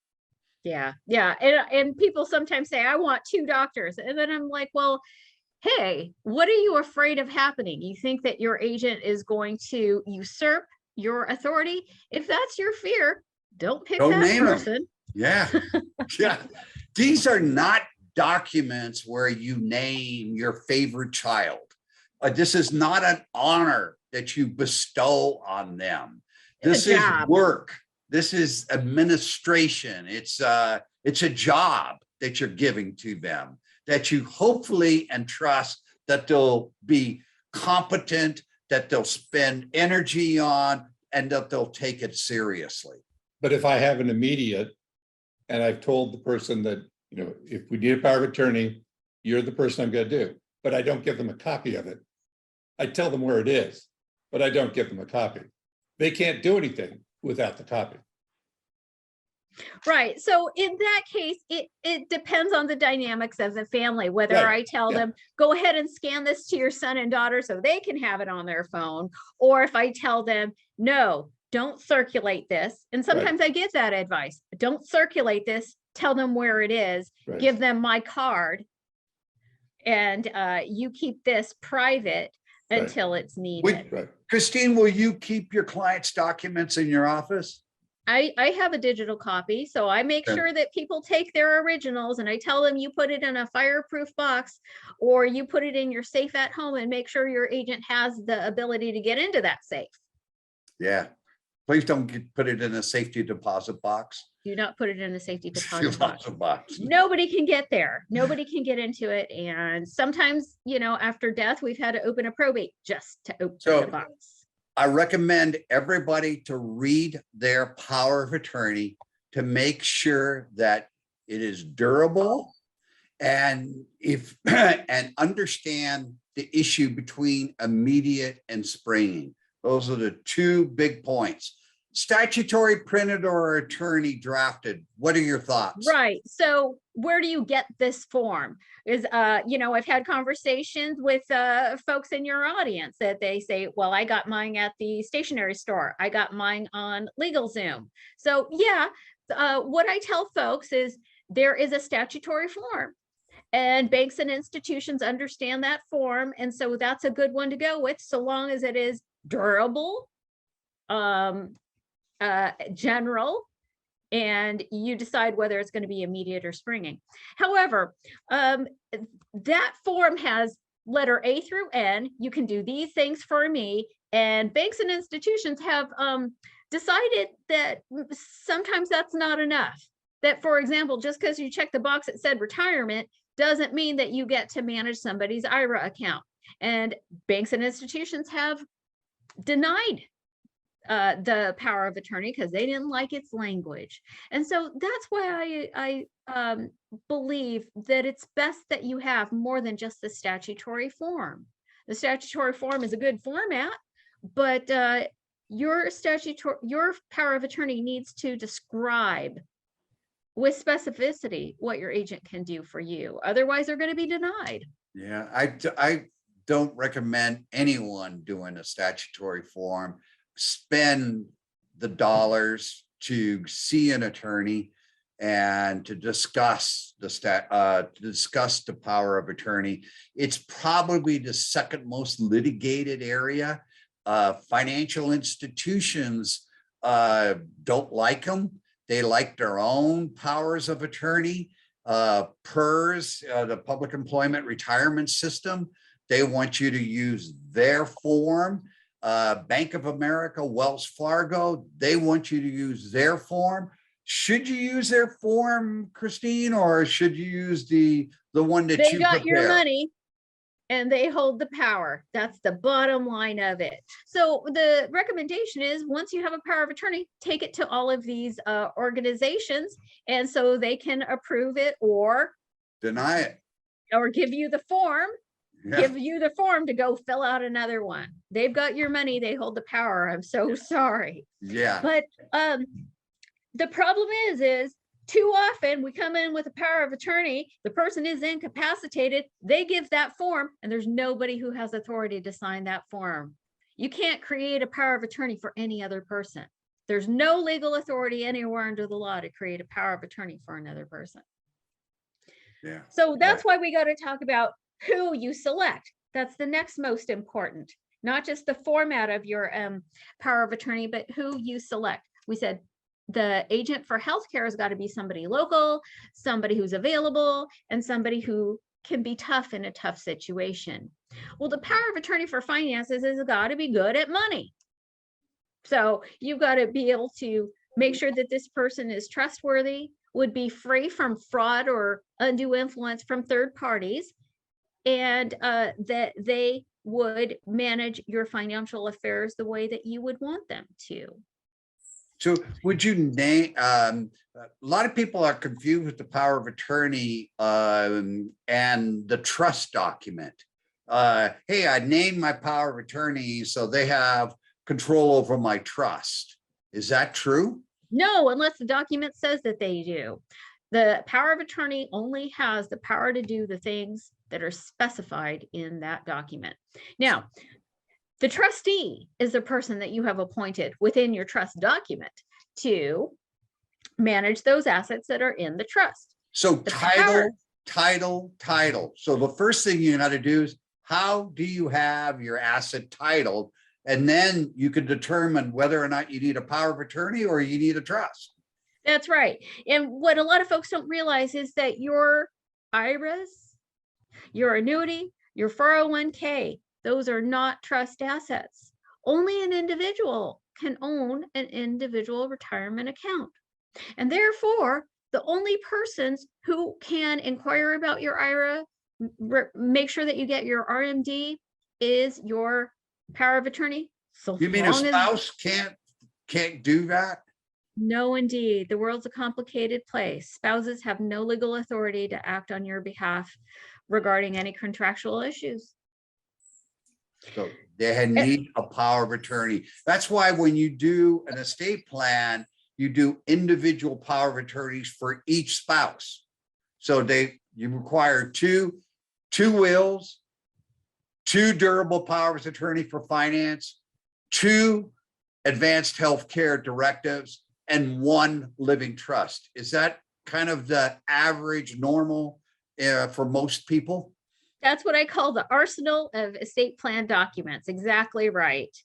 Yeah. Yeah. And people sometimes say, I want 2 doctors. And then I'm like, well, hey, what are you afraid of happening? You think that your agent is going to usurp your authority? If that's your fear, don't pick that person. Yeah. Yeah. These are not documents where you name your favorite child. This is not an honor that you bestow on them. This is work. This is administration. It's a job that you're giving to them, that you hopefully and trust that they'll be competent, that they'll spend energy on, and that they'll take it seriously. But if I have an immediate, and I've told the person that, if we need a power of attorney, you're the person I'm going to do, but I don't give them a copy of it. I tell them where it is, but I don't give them a copy. They can't do anything without the copy. Right. So in that case, it depends on the dynamics of the family, whether I tell them, go ahead and scan this to your son and daughter so they can have it on their phone. Or if I tell them, no, don't circulate this. And sometimes I give that advice. Don't circulate this. Tell them where it is. Give them my card. And you keep this private until it's needed. Christine, will you keep your clients' documents in your office? I have a digital copy, so I make sure that people take their originals and I tell them you put it in a fireproof box or you put it in your safe at home and make sure your agent has the ability to get into that safe. Yeah. Please don't put it in a safety deposit box. Do not put it in a safety deposit box. Nobody can get there. Nobody can get into it. And sometimes, after death, we've had to open a probate just to open the box. I recommend everybody to read their power of attorney to make sure that it is durable and understand the issue between immediate and springing. Those are the 2 big points. statutory printed or attorney drafted. What are your thoughts? Right. So where do you get this form? Is, I've had conversations with folks in your audience that they say, well, I got mine at the stationery store. I got mine on LegalZoom. So yeah, what I tell folks is there is a statutory form. And banks and institutions understand that form. And so that's a good one to go with, so long as it is durable, general, and you decide whether it's going to be immediate or springing. However, that form has letter A through N. You can do these things for me. And banks and institutions have decided that sometimes that's not enough. That, for example, just because you check the box that said retirement doesn't mean that you get to manage somebody's IRA account. And banks and institutions have denied the power of attorney because they didn't like its language. And so that's why I believe that it's best that you have more than just the statutory form. The statutory form is a good format, but your power of attorney needs to describe with specificity what your agent can do for you. Otherwise, they're going to be denied. Yeah, I don't recommend anyone doing a statutory form. Spend the dollars to see an attorney and to discuss the power of attorney. It's probably the second most litigated area. Financial institutions don't like them. They like their own powers of attorney. PERS, the Public Employment Retirement System, they want you to use their form. Bank of America, Wells Fargo, they want you to use their form. Should you use their form, Christine, or should you use the one that they got your money and they hold the power? That's the bottom line of it. So the recommendation is, once you have a power of attorney, take it to all of these organizations, and so they can approve it or deny it, or give you the form. Yeah. Give you the form to go fill out another one. They've got your money, they hold the power. I'm so sorry. Yeah. But the problem is too often we come in with a power of attorney, the person is incapacitated, they give that form, and there's nobody who has authority to sign that form. You can't create a power of attorney for any other person. There's no legal authority anywhere under the law to create a power of attorney for another person. Yeah. So that's why we got to talk about who you select. That's the next most important, not just the format of your power of attorney, but who you select. We said the agent for healthcare has got to be somebody local, somebody who's available, and somebody who can be tough in a tough situation. Well, the power of attorney for finances has got to be good at money. So you've got to be able to make sure that this person is trustworthy, would be free from fraud or undue influence from third parties, and that they would manage your financial affairs the way that you would want them to. So would you name, a lot of people are confused with the power of attorney and the trust document. Hey, I named my power of attorney so they have control over my trust. Is that true? No, unless the document says that they do. The power of attorney only has the power to do the things that are specified in that document. Now, the trustee is the person that you have appointed within your trust document to manage those assets that are in the trust. So title. So the first thing you got to do is, how do you have your asset titled? And then you can determine whether or not you need a power of attorney or you need a trust. That's right. And what a lot of folks don't realize is that your IRAs, your annuity, your 401k, those are not trust assets. Only an individual can own an individual retirement account. And therefore, the only persons who can inquire about your IRA, make sure that you get your RMD, is your power of attorney. So you mean a spouse can't do that? No, indeed. The world's a complicated place. Spouses have no legal authority to act on your behalf regarding any contractual issues. So they need a power of attorney. That's why when you do an estate plan, you do individual power of attorneys for each spouse. So you require two wills, 2 durable powers of attorney for finance, 2 advanced healthcare directives, and 1 living trust. Is that kind of the average normal for most people? That's what I call the arsenal of estate plan documents. Exactly right.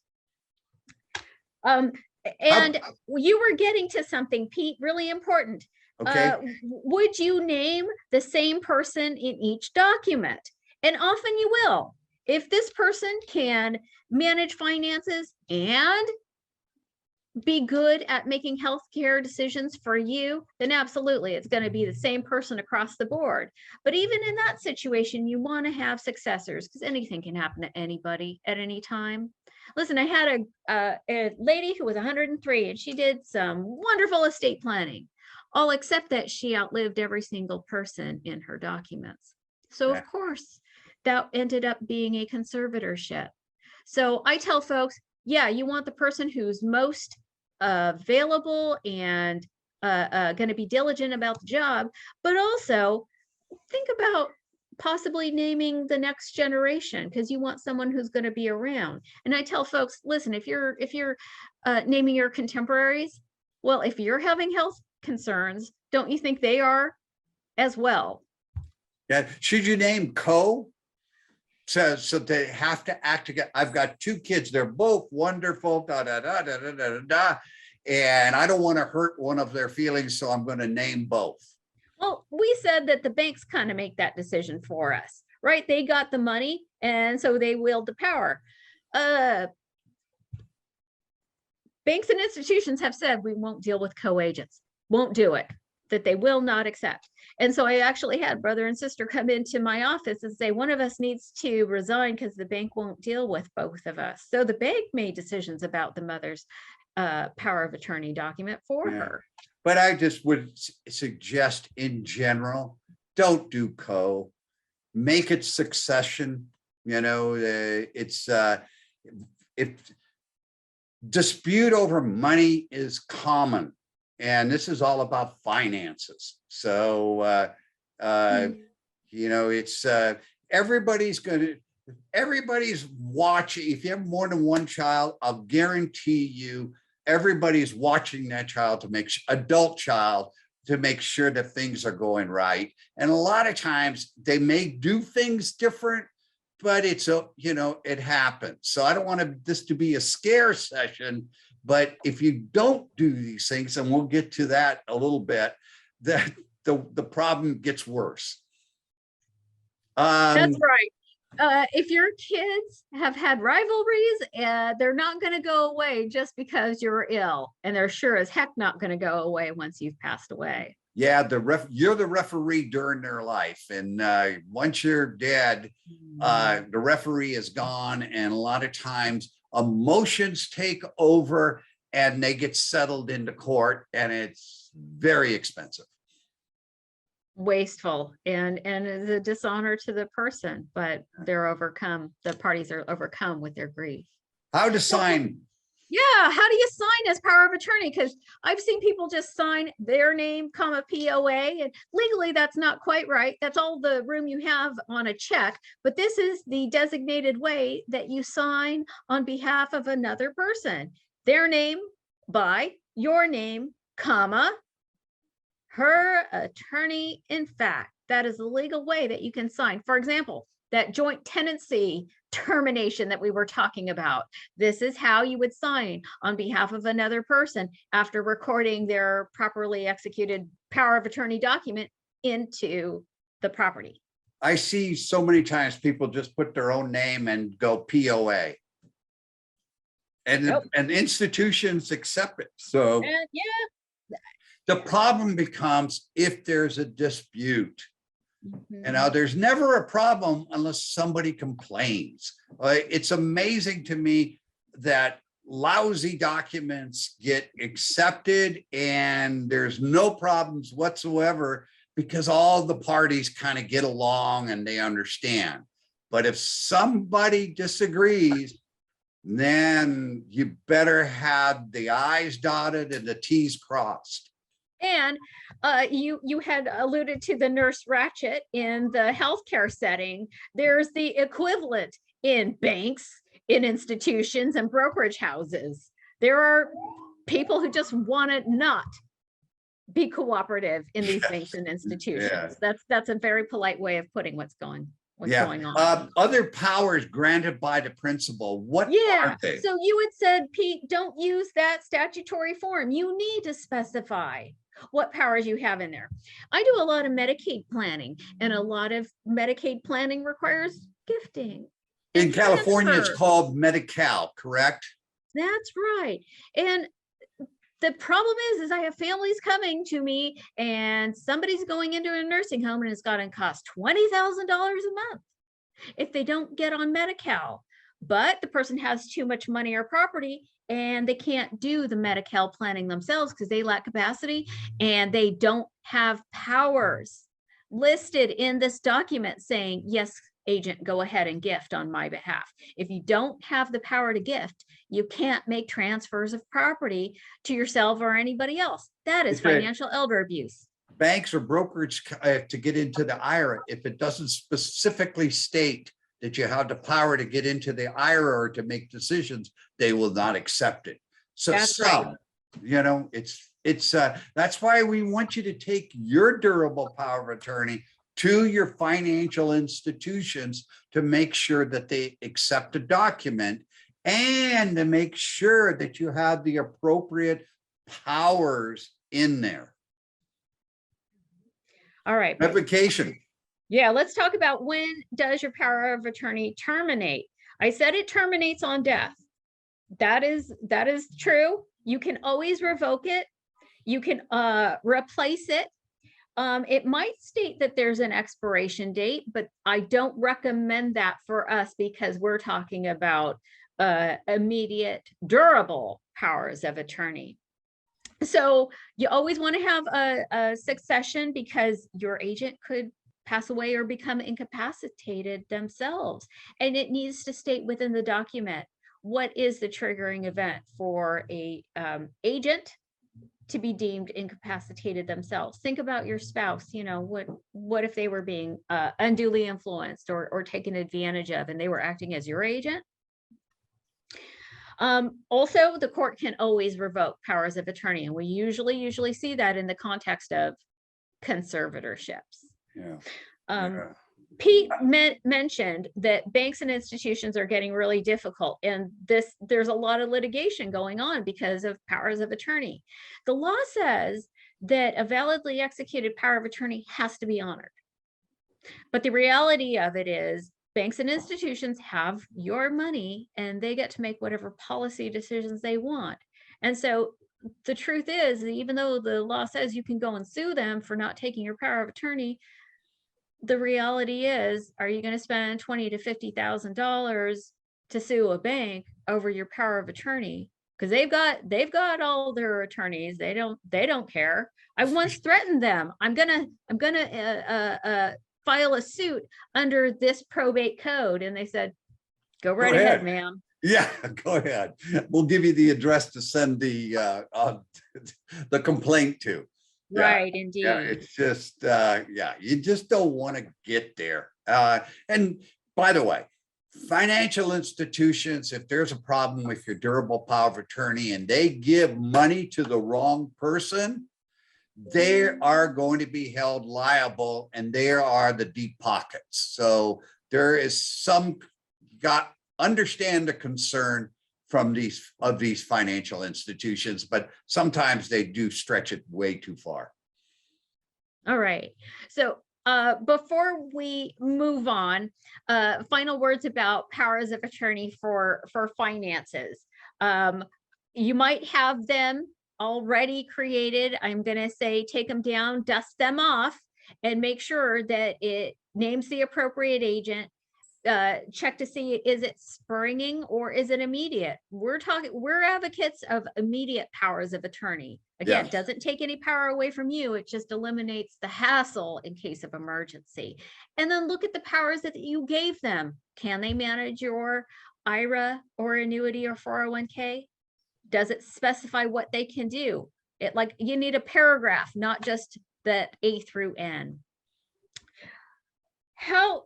And you were getting to something, Pete, really important. Okay. Would you name the same person in each document? And often you will. If this person can manage finances and be good at making healthcare decisions for you, then absolutely it's going to be the same person across the board. But even in that situation, you want to have successors, because anything can happen to anybody at any time. Listen, I had a lady who was 103 and she did some wonderful estate planning, all except that she outlived every single person in her documents. So of course that ended up being a conservatorship. So I tell folks, yeah, you want the person who's most available and going to be diligent about the job, but also think about possibly naming the next generation, because you want someone who's going to be around. And I tell folks, listen, if you're naming your contemporaries, well, if you're having health concerns, don't you think they are as well? Yeah. Should you name Co? So they have to act together. I've got 2 kids. They're both wonderful, and I don't want to hurt one of their feelings, so I'm going to name both. Well, we said that the banks kind of make that decision for us, right? They got the money, and so they wield the power. Banks and institutions have said we won't deal with co-agents, won't do it, that they will not accept. And so I actually had brother and sister come into my office and say, one of us needs to resign because the bank won't deal with both of us. So the bank made decisions about the mother's power of attorney document for her. But I just would suggest in general, don't do Co. Make it succession. You know, if dispute over money is common, and this is all about finances. So, you know, it's everybody's watching. If you have more than one child, I'll guarantee you everybody's watching that child to make adult child to make sure that things are going right. And a lot of times they may do things different, but it's you know, it happens. So I don't want this to be a scare session. But if you don't do these things, and we'll get to that a little bit, that the problem gets worse. That's right. If your kids have had rivalries, they're not going to go away just because you're ill, and they're sure as heck not going to go away once you've passed away. Yeah, you're the referee during their life, and once you're dead, the referee is gone, and a lot of times emotions take over and they get settled into court, and it's very expensive, wasteful, and is a dishonor to the person, but the parties are overcome with their grief. How to sign? Yeah, how do you sign as power of attorney? Because I've seen people just sign their name, comma, POA, and legally that's not quite right. That's all the room you have on a check, but this is the designated way that you sign on behalf of another person. Their name by your name, comma, her attorney in fact. That is the legal way that you can sign. For example, that joint tenancy termination that we were talking about. This is how you would sign on behalf of another person after recording their properly executed power of attorney document into the property. I see so many times people just put their own name and go POA. And, Nope. And institutions accept it. So And yeah. the problem becomes if there's a dispute. Mhm. And now there's never a problem unless somebody complains. It's amazing to me that lousy documents get accepted and there's no problems whatsoever because all the parties kind of get along and they understand. But if somebody disagrees, then you better have the I's dotted and the T's crossed. And you had alluded to the nurse ratchet in the healthcare setting. There's the equivalent in banks, in institutions, and brokerage houses. There are people who just want to not be cooperative in these banks and institutions. That's a very polite way of putting what's going on. Other powers granted by the principal, what are they? So you had said, Pete, don't use that statutory form. You need to specify what powers you have in there. I do a lot of Medicaid planning, and a lot of Medicaid planning requires gifting. In California, it's called Medi-Cal, correct? That's right. And the problem is I have families coming to me, and somebody's going into a nursing home and it's going to cost $20,000 a month if they don't get on Medi-Cal. But the person has too much money or property, and they can't do the Medi-Cal planning themselves because they lack capacity, and they don't have powers listed in this document saying, yes, agent, go ahead and gift on my behalf. If you don't have the power to gift, you can't make transfers of property to yourself or anybody else. That is financial elder abuse. Banks or brokerage to get into the IRA, if it doesn't specifically state that you have the power to get into the IRA or to make decisions, they will not accept it. So right. You know, that's why we want you to take your durable power of attorney to your financial institutions to make sure that they accept a document, and to make sure that you have the appropriate powers in there. All right. Revocation. Yeah, let's talk about, when does your power of attorney terminate? I said it terminates on death. That is true. You can always revoke it. You can replace it. It might state that there's an expiration date, but I don't recommend that for us because we're talking about immediate, durable powers of attorney. So you always want to have a succession, because your agent could pass away or become incapacitated themselves. And it needs to state within the document, what is the triggering event for a agent to be deemed incapacitated themselves. Think about your spouse. You know, what if they were being unduly influenced or taken advantage of, and they were acting as your agent? Also, the court can always revoke powers of attorney, and we usually see that in the context of conservatorships. Pete mentioned that banks and institutions are getting really difficult, and there's a lot of litigation going on because of powers of attorney. The law says that a validly executed power of attorney has to be honored. But the reality of it is, banks and institutions have your money, and they get to make whatever policy decisions they want. And so the truth is, even though the law says you can go and sue them for not taking your power of attorney, the reality is, are you going to spend $20,000 to $50,000 to sue a bank over your power of attorney? Because they've got all their attorneys. They don't care. I once threatened them. I'm gonna file a suit under this probate code, and they said, "Go right ahead, ma'am." Yeah, go ahead. We'll give you the address to send the complaint to. Right, indeed. Yeah, it's just, you just don't want to get there. And by the way, financial institutions, if there's a problem with your durable power of attorney and they give money to the wrong person, they are going to be held liable, and there are the deep pockets. So there is understand the concern from these financial institutions, but sometimes they do stretch it way too far. All right. So before we move on, final words about powers of attorney for finances. You might have them already created. I'm going to say take them down, dust them off, and make sure that it names the appropriate agent, check to see, is it springing or is it immediate? We're advocates of immediate powers of attorney. Again, Yes. doesn't take any power away from you. It just eliminates the hassle in case of emergency. And then look at the powers that you gave them. Can they manage your IRA or annuity or 401k? Does it specify what they can do? Like you need a paragraph, not just that A through N. How,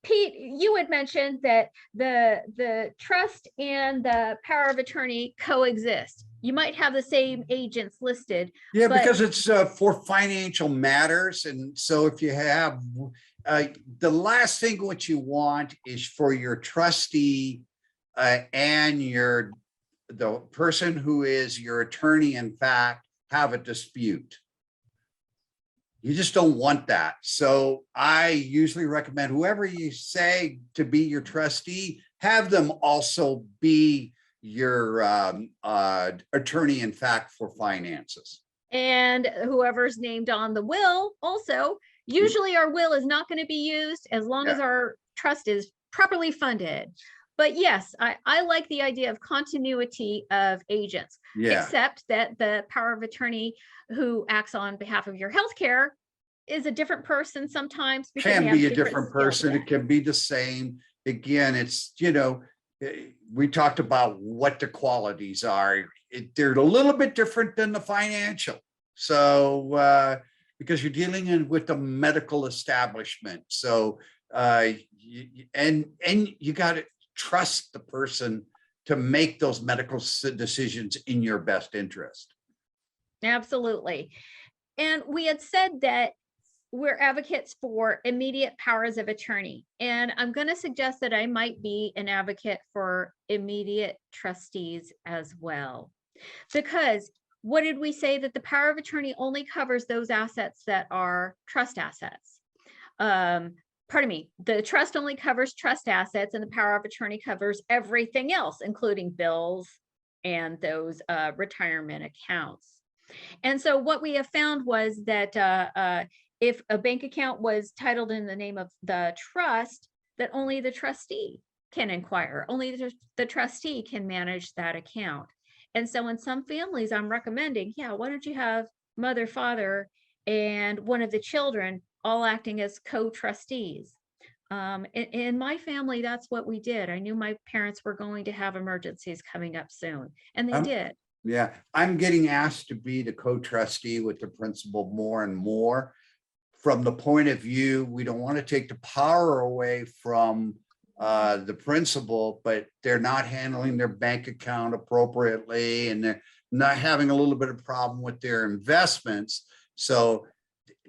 Pete, you had mentioned that the trust and the power of attorney coexist. You might have the same agents listed. Yeah, but because it's for financial matters. And so if you have, the last thing what you want is for your trustee and the person who is your attorney, in fact, have a dispute. You just don't want that. So I usually recommend whoever you say to be your trustee, have them also be your attorney, in fact, for finances. and whoever's named on the will also. Usually our will is not going to be used as long as our trust is properly funded. But yes, I like the idea of continuity of agents, except that the power of attorney who acts on behalf of your healthcare is a different person sometimes. Can be a different person. It can be the same. Again, it's, we talked about what the qualities are. They're a little bit different than the financial. So, because you're dealing with the medical establishment. So, and you got to trust the person to make those medical decisions in your best interest. Absolutely. And we had said that we're advocates for immediate powers of attorney. And I'm going to suggest that I might be an advocate for immediate trustees as well. Because what did we say? That the power of attorney only covers those assets that are trust assets. Pardon me, the trust only covers trust assets, and the power of attorney covers everything else, including bills and those retirement accounts. And so what we have found was that if a bank account was titled in the name of the trust, that only the trustee can inquire, only the trustee can manage that account. And so in some families, I'm recommending, why don't you have mother, father, and one of the children all acting as co-trustees. In my family, that's what we did. I knew my parents were going to have emergencies coming up soon, and they did. Yeah, I'm getting asked to be the co-trustee with the principal more and more. From the point of view, we don't want to take the power away from the principal, but they're not handling their bank account appropriately, and they're not having a little bit of problem with their investments. So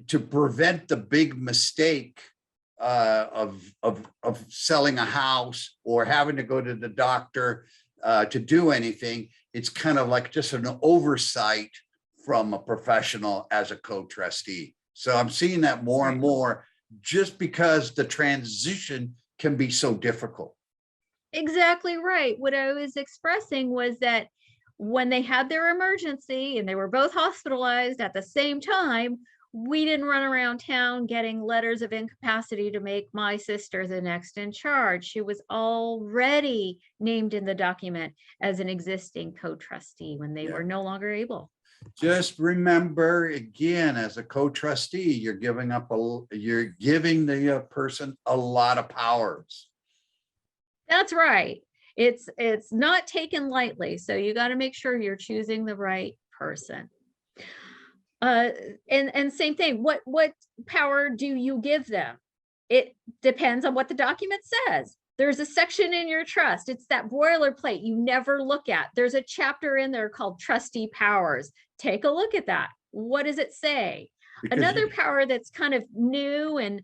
to prevent the big mistake of selling a house or having to go to the doctor to do anything, it's kind of like just an oversight from a professional as a co-trustee. So I'm seeing that more and more, just because the transition can be so difficult. Exactly right. What I was expressing was that when they had their emergency and they were both hospitalized at the same time, we didn't run around town getting letters of incapacity to make my sister the next in charge. She was already named in the document as an existing co-trustee when they were no longer able. Just remember, again, as a co-trustee, you're giving the person a lot of powers. That's right. It's not taken lightly. So you got to make sure you're choosing the right person. And same thing, what power do you give them? It depends on what the document says. There's a section in your trust. It's that boilerplate you never look at. There's a chapter in there called trustee powers. Take a look at that. What does it say? Because another power that's kind of new and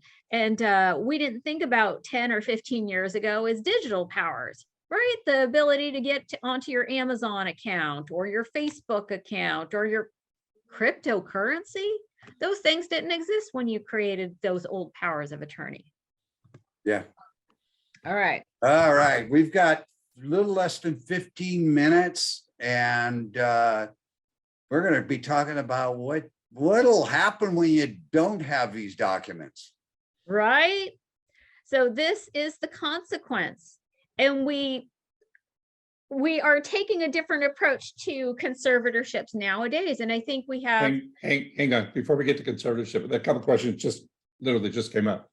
we didn't think about 10 or 15 years ago is digital powers, right? The ability to get onto your Amazon account or your Facebook account or your cryptocurrency. Those things didn't exist when you created those old powers of attorney. Yeah. All right. All right. We've got a little less than 15 minutes, and we're going to be talking about what'll happen when you don't have these documents. Right. So this is the consequence. And we are taking a different approach to conservatorships nowadays. And I think we have. Hang on, before we get to conservatorship, a couple questions literally just came up.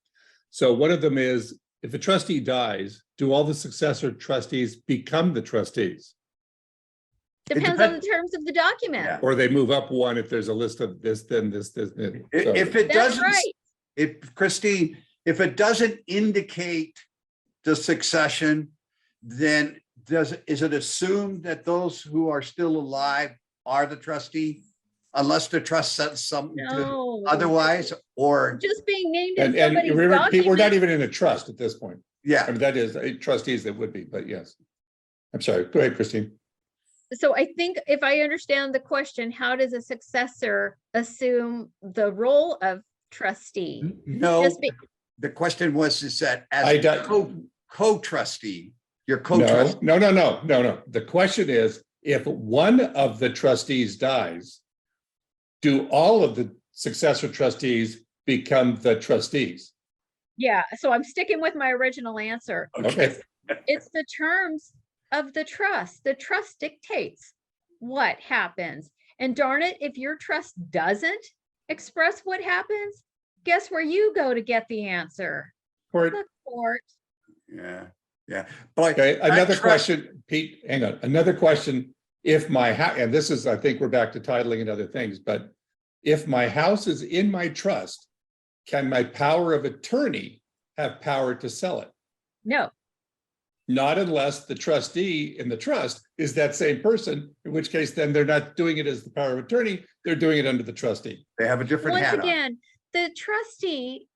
So one of them is, if a trustee dies, do all the successor trustees become the trustees? Depends on the terms of the document. Yeah. Or they move up one if there's a list of this, then this, this. So- If it That's doesn't, right. Christine, if it doesn't indicate the succession, then is it assumed that those who are still alive are the trustee? Unless the trust says something No. otherwise, or, Just being named in And somebody's remember, Pete, we're not document. even in a trust at this point. I yeah, mean, that is trustees that would be, but yes. I'm sorry, go ahead, Christine. So I think if I understand the question, how does a successor assume the role of trustee? no, Just be- the question was, is that as I a don't- co-trustee, your No, co-trustee, no. The question is, if one of the trustees dies, do all of the successor trustees become the trustees? Yeah, so I'm sticking with my original answer. Okay, It's the terms of the trust. The trust dictates what happens. And darn it, if your trust doesn't express what happens, guess where you go to get the answer? Court. The court. yeah. But Okay, that another trust- question, Pete, hang on, another question. If my house, and this is, I think we're back to titling and other things, but if my house is in my trust, can my power of attorney have power to sell it? No, Not unless the trustee in the trust is that same person, in which case then they're not doing it as the power of attorney, they're doing it under the trustee. They have a different once hat on. again, the trustee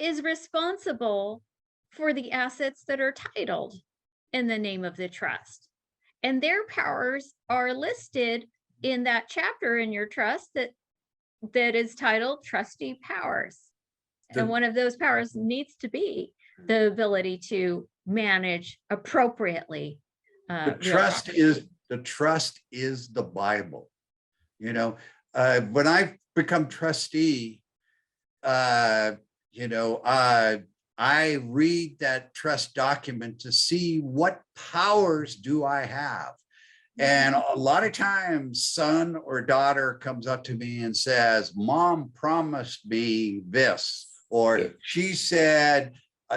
is responsible for the assets that are titled in the name of the trust. And their powers are listed in that chapter in your trust that is titled trustee powers. And The- one of those powers needs to be the ability to manage appropriately. The real trust property. is the Bible. You know, when I become trustee, I read that trust document to see what powers do I have. And a lot of times, son or daughter comes up to me and says, Mom promised me this, or Yeah. she said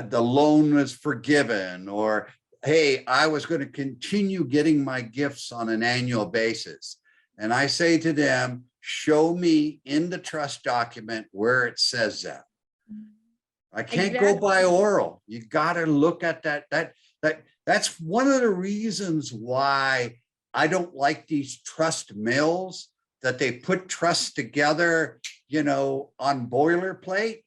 the loan was forgiven, or hey, I was going to continue getting my gifts on an annual basis. And I say to them, show me in the trust document where it says that. I can't go by oral. You got to look at that's one of the reasons why I don't like these trust mills that they put trusts together, on boilerplate.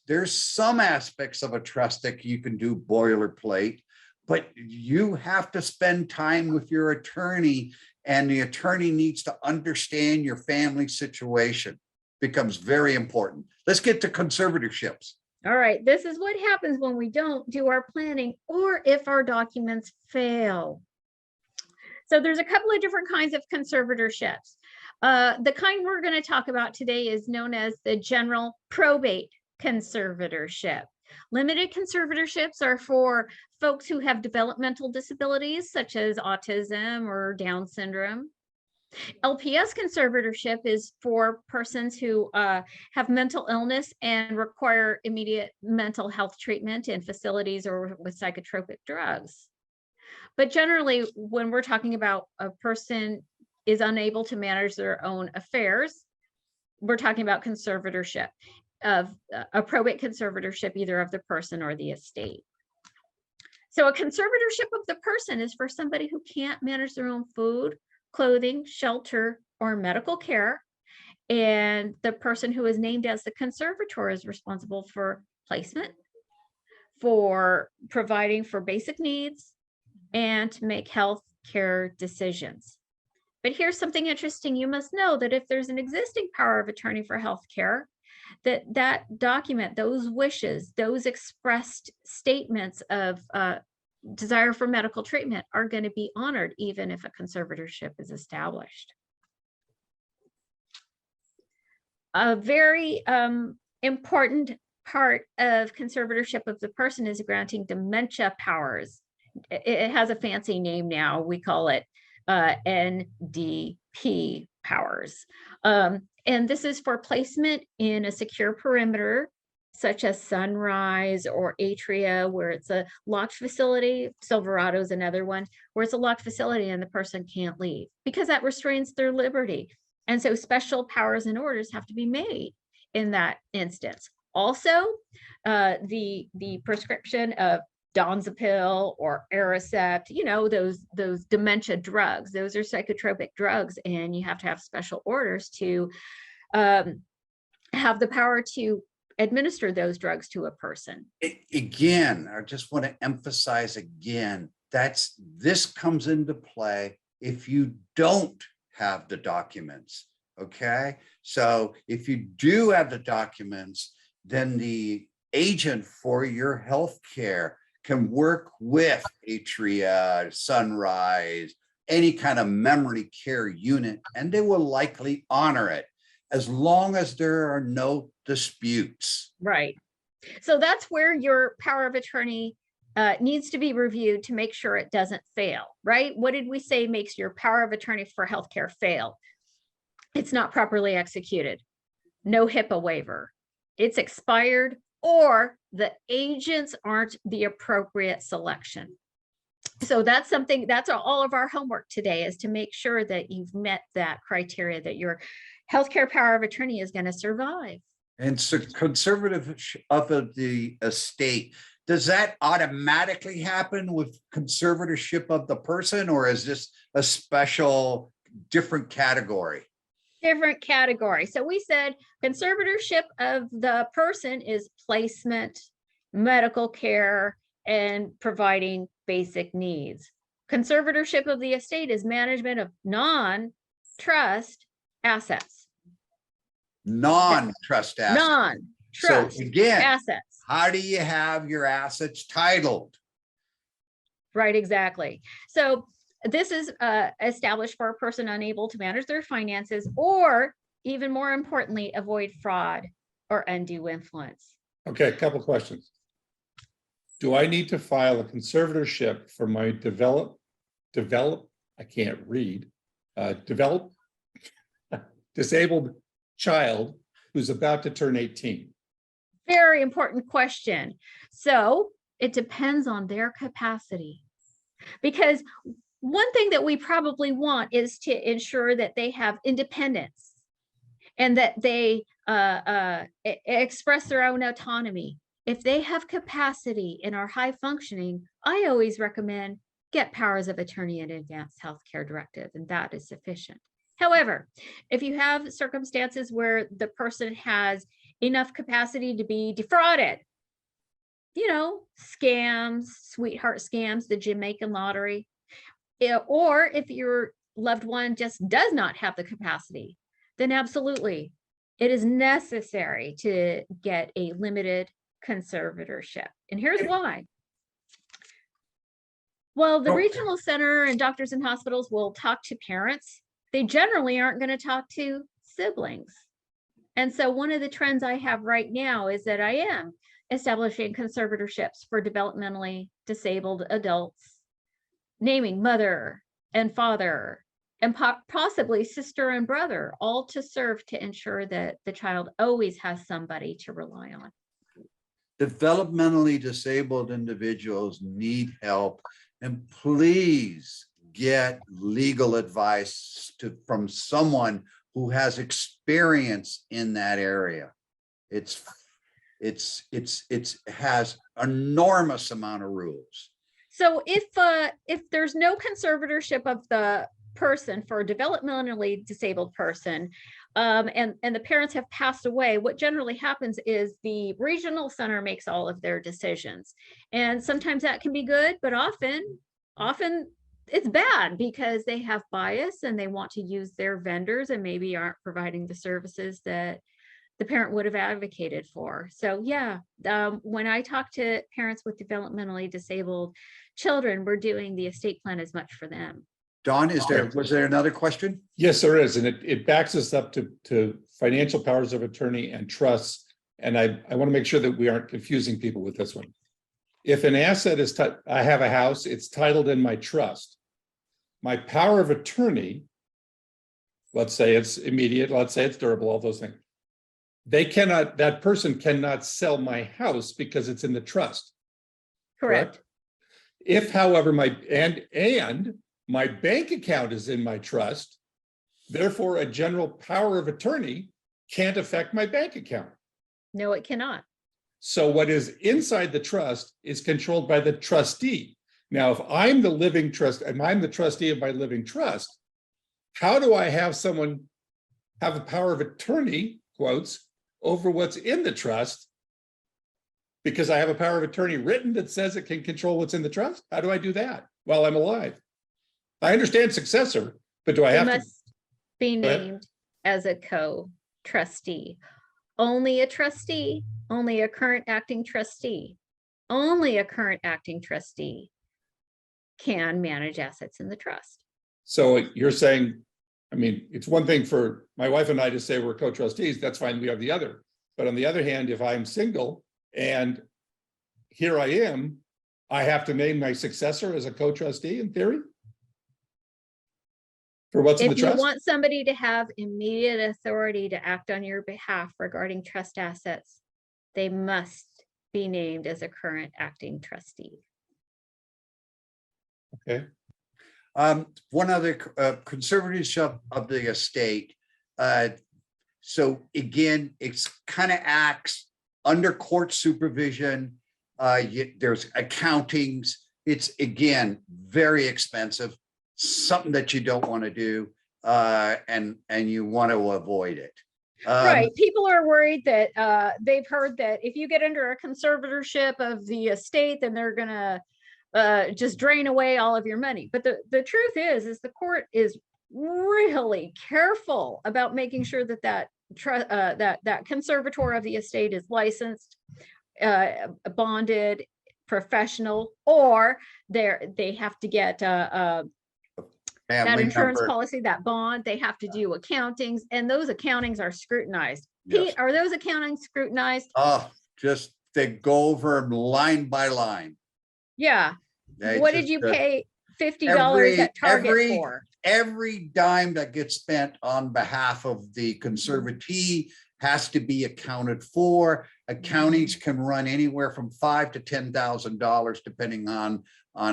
There's some aspects of a trust that you can do boilerplate, but you have to spend time with your attorney, and the attorney needs to understand your family situation. Becomes very important. Let's get to conservatorships. All right, this is what happens when we don't do our planning or if our documents fail. So there's a couple of different kinds of conservatorships. The kind we're going to talk about today is known as the general probate conservatorship. Limited conservatorships are for folks who have developmental disabilities such as autism or Down syndrome. LPS conservatorship is for persons who have mental illness and require immediate mental health treatment in facilities or with psychotropic drugs. But generally, when we're talking about a person is unable to manage their own affairs, we're talking about conservatorship of a probate conservatorship, either of the person or the estate. So a conservatorship of the person is for somebody who can't manage their own food, clothing, shelter, or medical care. And the person who is named as the conservator is responsible for placement, for providing for basic needs, and to make health care decisions. But here's something interesting. You must know that if there's an existing power of attorney for health care, that document, those wishes, those expressed statements of desire for medical treatment are going to be honored even if a conservatorship is established. A very important part of conservatorship of the person is granting dementia powers. It has a fancy name now. We call it NDP powers. And this is for placement in a secure perimeter, such as Sunrise or Atria, where it's a locked facility. Silverado is another one, where it's a locked facility and the person can't leave because that restrains their liberty. And so special powers and orders have to be made in that instance. Also, the prescription of Donzepil or Aricept, you know, those dementia drugs, those are psychotropic drugs, and you have to have special orders to have the power to administer those drugs to a person. Again, I just want to emphasize again, this comes into play if you don't have the documents. Okay, so if you do have the documents, then the agent for your health care can work with Atria, Sunrise, any kind of memory care unit, and they will likely honor it as long as there are no disputes. Right. So that's where your power of attorney needs to be reviewed to make sure it doesn't fail, right? What did we say makes your power of attorney for healthcare fail? It's not properly executed, no HIPAA waiver, it's expired, or the agents aren't the appropriate selection. So that's something, that's all of our homework today, is to make sure that you've met that criteria, that your healthcare power of attorney is going to survive. And so conservative of the estate, does that automatically happen with conservatorship of the person, or is this a special different category? Different category. So we said conservatorship of the person is placement, medical care, and providing basic needs. Conservatorship of the estate is management of non-trust assets. Non-trust assets. Non-trust so again, assets. How do you have your assets titled? Right, exactly. So this is established for a person unable to manage their finances, or even more importantly, avoid fraud or undue influence. Okay, a couple questions. Do I need to file a conservatorship for my disabled child who's about to turn 18? Very important question. So it depends on their capacity, because one thing that we probably want is to ensure that they have independence and that they express their own autonomy. If they have capacity and are high functioning, I always recommend get powers of attorney and advanced healthcare directive, and that is sufficient. However, if you have circumstances where the person has enough capacity to be defrauded, you know, scams, sweetheart scams, the Jamaican lottery, or if your loved one just does not have the capacity, then absolutely, it is necessary to get a limited conservatorship. And here's why. Well, the regional center and doctors and hospitals will talk to parents. They generally aren't going to talk to siblings. And so one of the trends I have right now is that I am establishing conservatorships for developmentally disabled adults, naming mother and father and possibly sister and brother, all to serve to ensure that the child always has somebody to rely on. Developmentally disabled individuals need help, and please get legal advice from someone who has experience in that area. It has enormous amount of rules. So if there's no conservatorship of the person for a developmentally disabled person, and the parents have passed away, what generally happens is the regional center makes all of their decisions. And sometimes that can be good, but often it's bad because they have bias and they want to use their vendors and maybe aren't providing the services that the parent would have advocated for. So yeah, when I talk to parents with developmentally disabled children, we're doing the estate plan as much for them. Don, was there another question? Yes, there is. And it backs us up to financial powers of attorney and trusts and I want to make sure that we aren't confusing people with this one. If an asset is, I have a house, it's titled in my trust. My power of attorney, let's say it's immediate, let's say it's durable, all those things. That person cannot sell my house because it's in the trust. Correct. If, however, my bank account is in my trust, therefore a general power of attorney can't affect my bank account. No, it cannot. So what is inside the trust is controlled by the trustee. Now, if I'm the living trust, and I'm the trustee of my living trust, how do I have someone have a power of attorney, quotes, over what's in the trust? Because I have a power of attorney written that says it can control what's in the trust? How do I do that while I'm alive? I understand successor, but do I have to? It must be named as a co-trustee. Only a trustee, only a current acting trustee, only a current acting trustee can manage assets in the trust. So you're saying, I mean, it's one thing for my wife and I to say we're co-trustees, that's fine, we have the other. But on the other hand, if I'm single and here I am, I have to name my successor as a co-trustee in theory? For what's in the If you trust? want somebody to have immediate authority to act on your behalf regarding trust assets, they must be named as a current acting trustee. Okay. One other conservatorship of the estate. So again, it's kind of acts under court supervision. There's accountings. It's again very expensive, something that you don't want to do, and you want to avoid it. Right. People are worried that they've heard that if you get under a conservatorship of the estate, then they're gonna just drain away all of your money. But the truth is the court is really careful about making sure that that conservator of the estate is licensed, bonded, professional, or they have to get that insurance policy, that bond. They have to do accountings, and those accountings are scrutinized. Yes. Pete, are those accountings scrutinized? Oh, just they go over line by line. Yeah. They What just, did you pay $50 at Target for? Every dime that gets spent on behalf of the conservatee has to be accounted for. Accountings can run anywhere from $5,000 to $10,000 depending on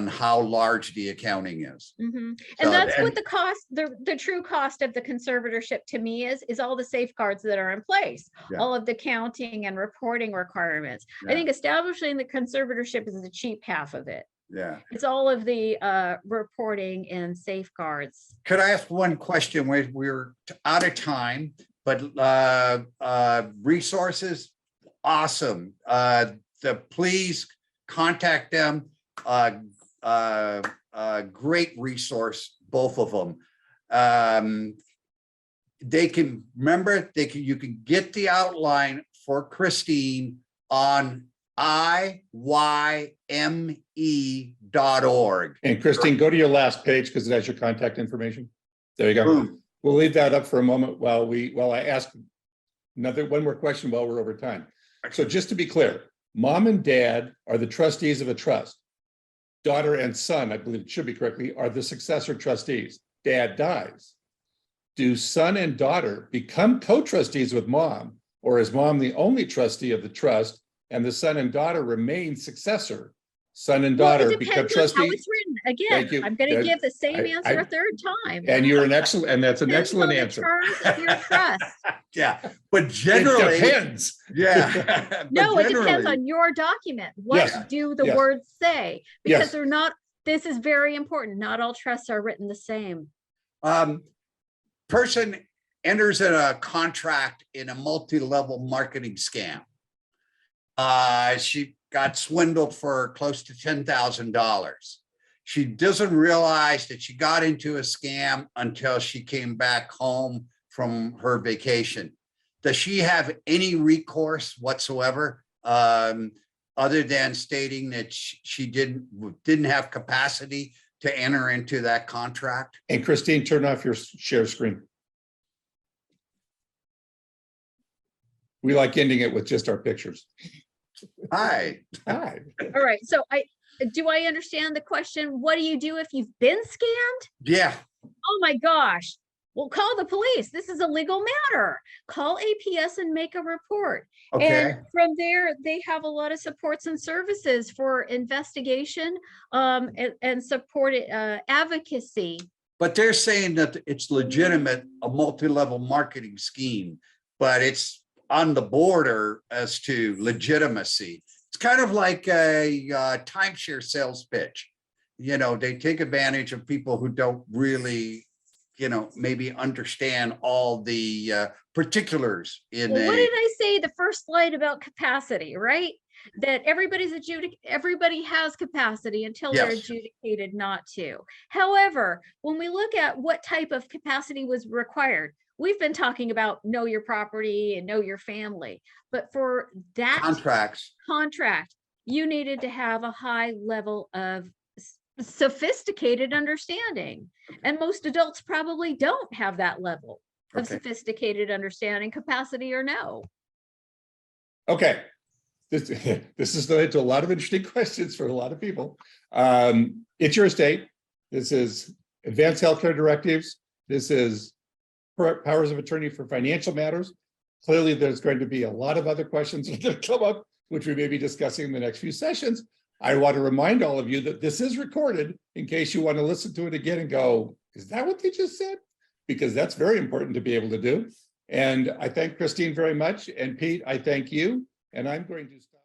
how large the accounting is. Mm-hmm. So, And that's what the cost, the true cost of the conservatorship to me is all the safeguards that are in place, Yeah. all of the counting and reporting requirements. Yeah. I think establishing the conservatorship is the cheap half of it. Yeah. It's all of the reporting and safeguards. Could I ask one question? We're out of time, but resources, awesome. Please contact them. Great resource, both of them. They can remember, you can get the outline for Christine on iyme.org. And Christine, go to your last page because it has your contact information. There you go. Boom. We'll leave that up for a moment while I ask one more question while we're over time. So just to be clear, mom and dad are the trustees of a trust. Daughter and son, I believe it should be correctly, are the successor trustees. Dad dies. Do son and daughter become co-trustees with mom, or is mom the only trustee of the trust and the son and daughter remain successor? Son and daughter become trustees. How it's written. Again, I'm going to give the same answer a third time. And you're an excellent, and that's an excellent answer. Terms of your trust. Yeah, but generally, it depends. Yeah. No, it depends on your document. What do the words say? Because they're not. This is very important. Not all trusts are written the same. Person enters in a contract in a multi-level marketing scam. She got swindled for close to $10,000. She doesn't realize that she got into a scam until she came back home from her vacation. Does she have any recourse whatsoever, other than stating that she didn't have capacity to enter into that contract? And Christine, turn off your share screen. We like ending it with just our pictures. Hi. Hi. All right, so do I understand the question? What do you do if you've been scammed? Yeah. Oh my gosh. Well, call the police. This is a legal matter. Call APS and make a report. Okay. And from there, they have a lot of supports and services for investigation and support advocacy. But they're saying that it's legitimate, a multi-level marketing scheme, but it's on the border as to legitimacy. It's kind of like a timeshare sales pitch. You know, they take advantage of people who don't really, you know, maybe understand all the particulars in Well, what a. did I say the first slide about capacity, right? That everybody has capacity until they're Yes. adjudicated not to. However, when we look at what type of capacity was required, we've been talking about know your property and know your family. But for that Contracts. contract, you needed to have a high level of sophisticated understanding. And most adults probably don't have that level of Okay. sophisticated understanding, capacity or no. Okay. This is led to a lot of interesting questions for a lot of people. It's your estate. This is advanced healthcare directives. This is powers of attorney for financial matters. Clearly, there's going to be a lot of other questions that come up, which we may be discussing in the next few sessions. I want to remind all of you that this is recorded in case you want to listen to it again and go, is that what they just said? Because that's very important to be able to do. And I thank Christine very much. And Pete, I thank you. And I'm going to stop.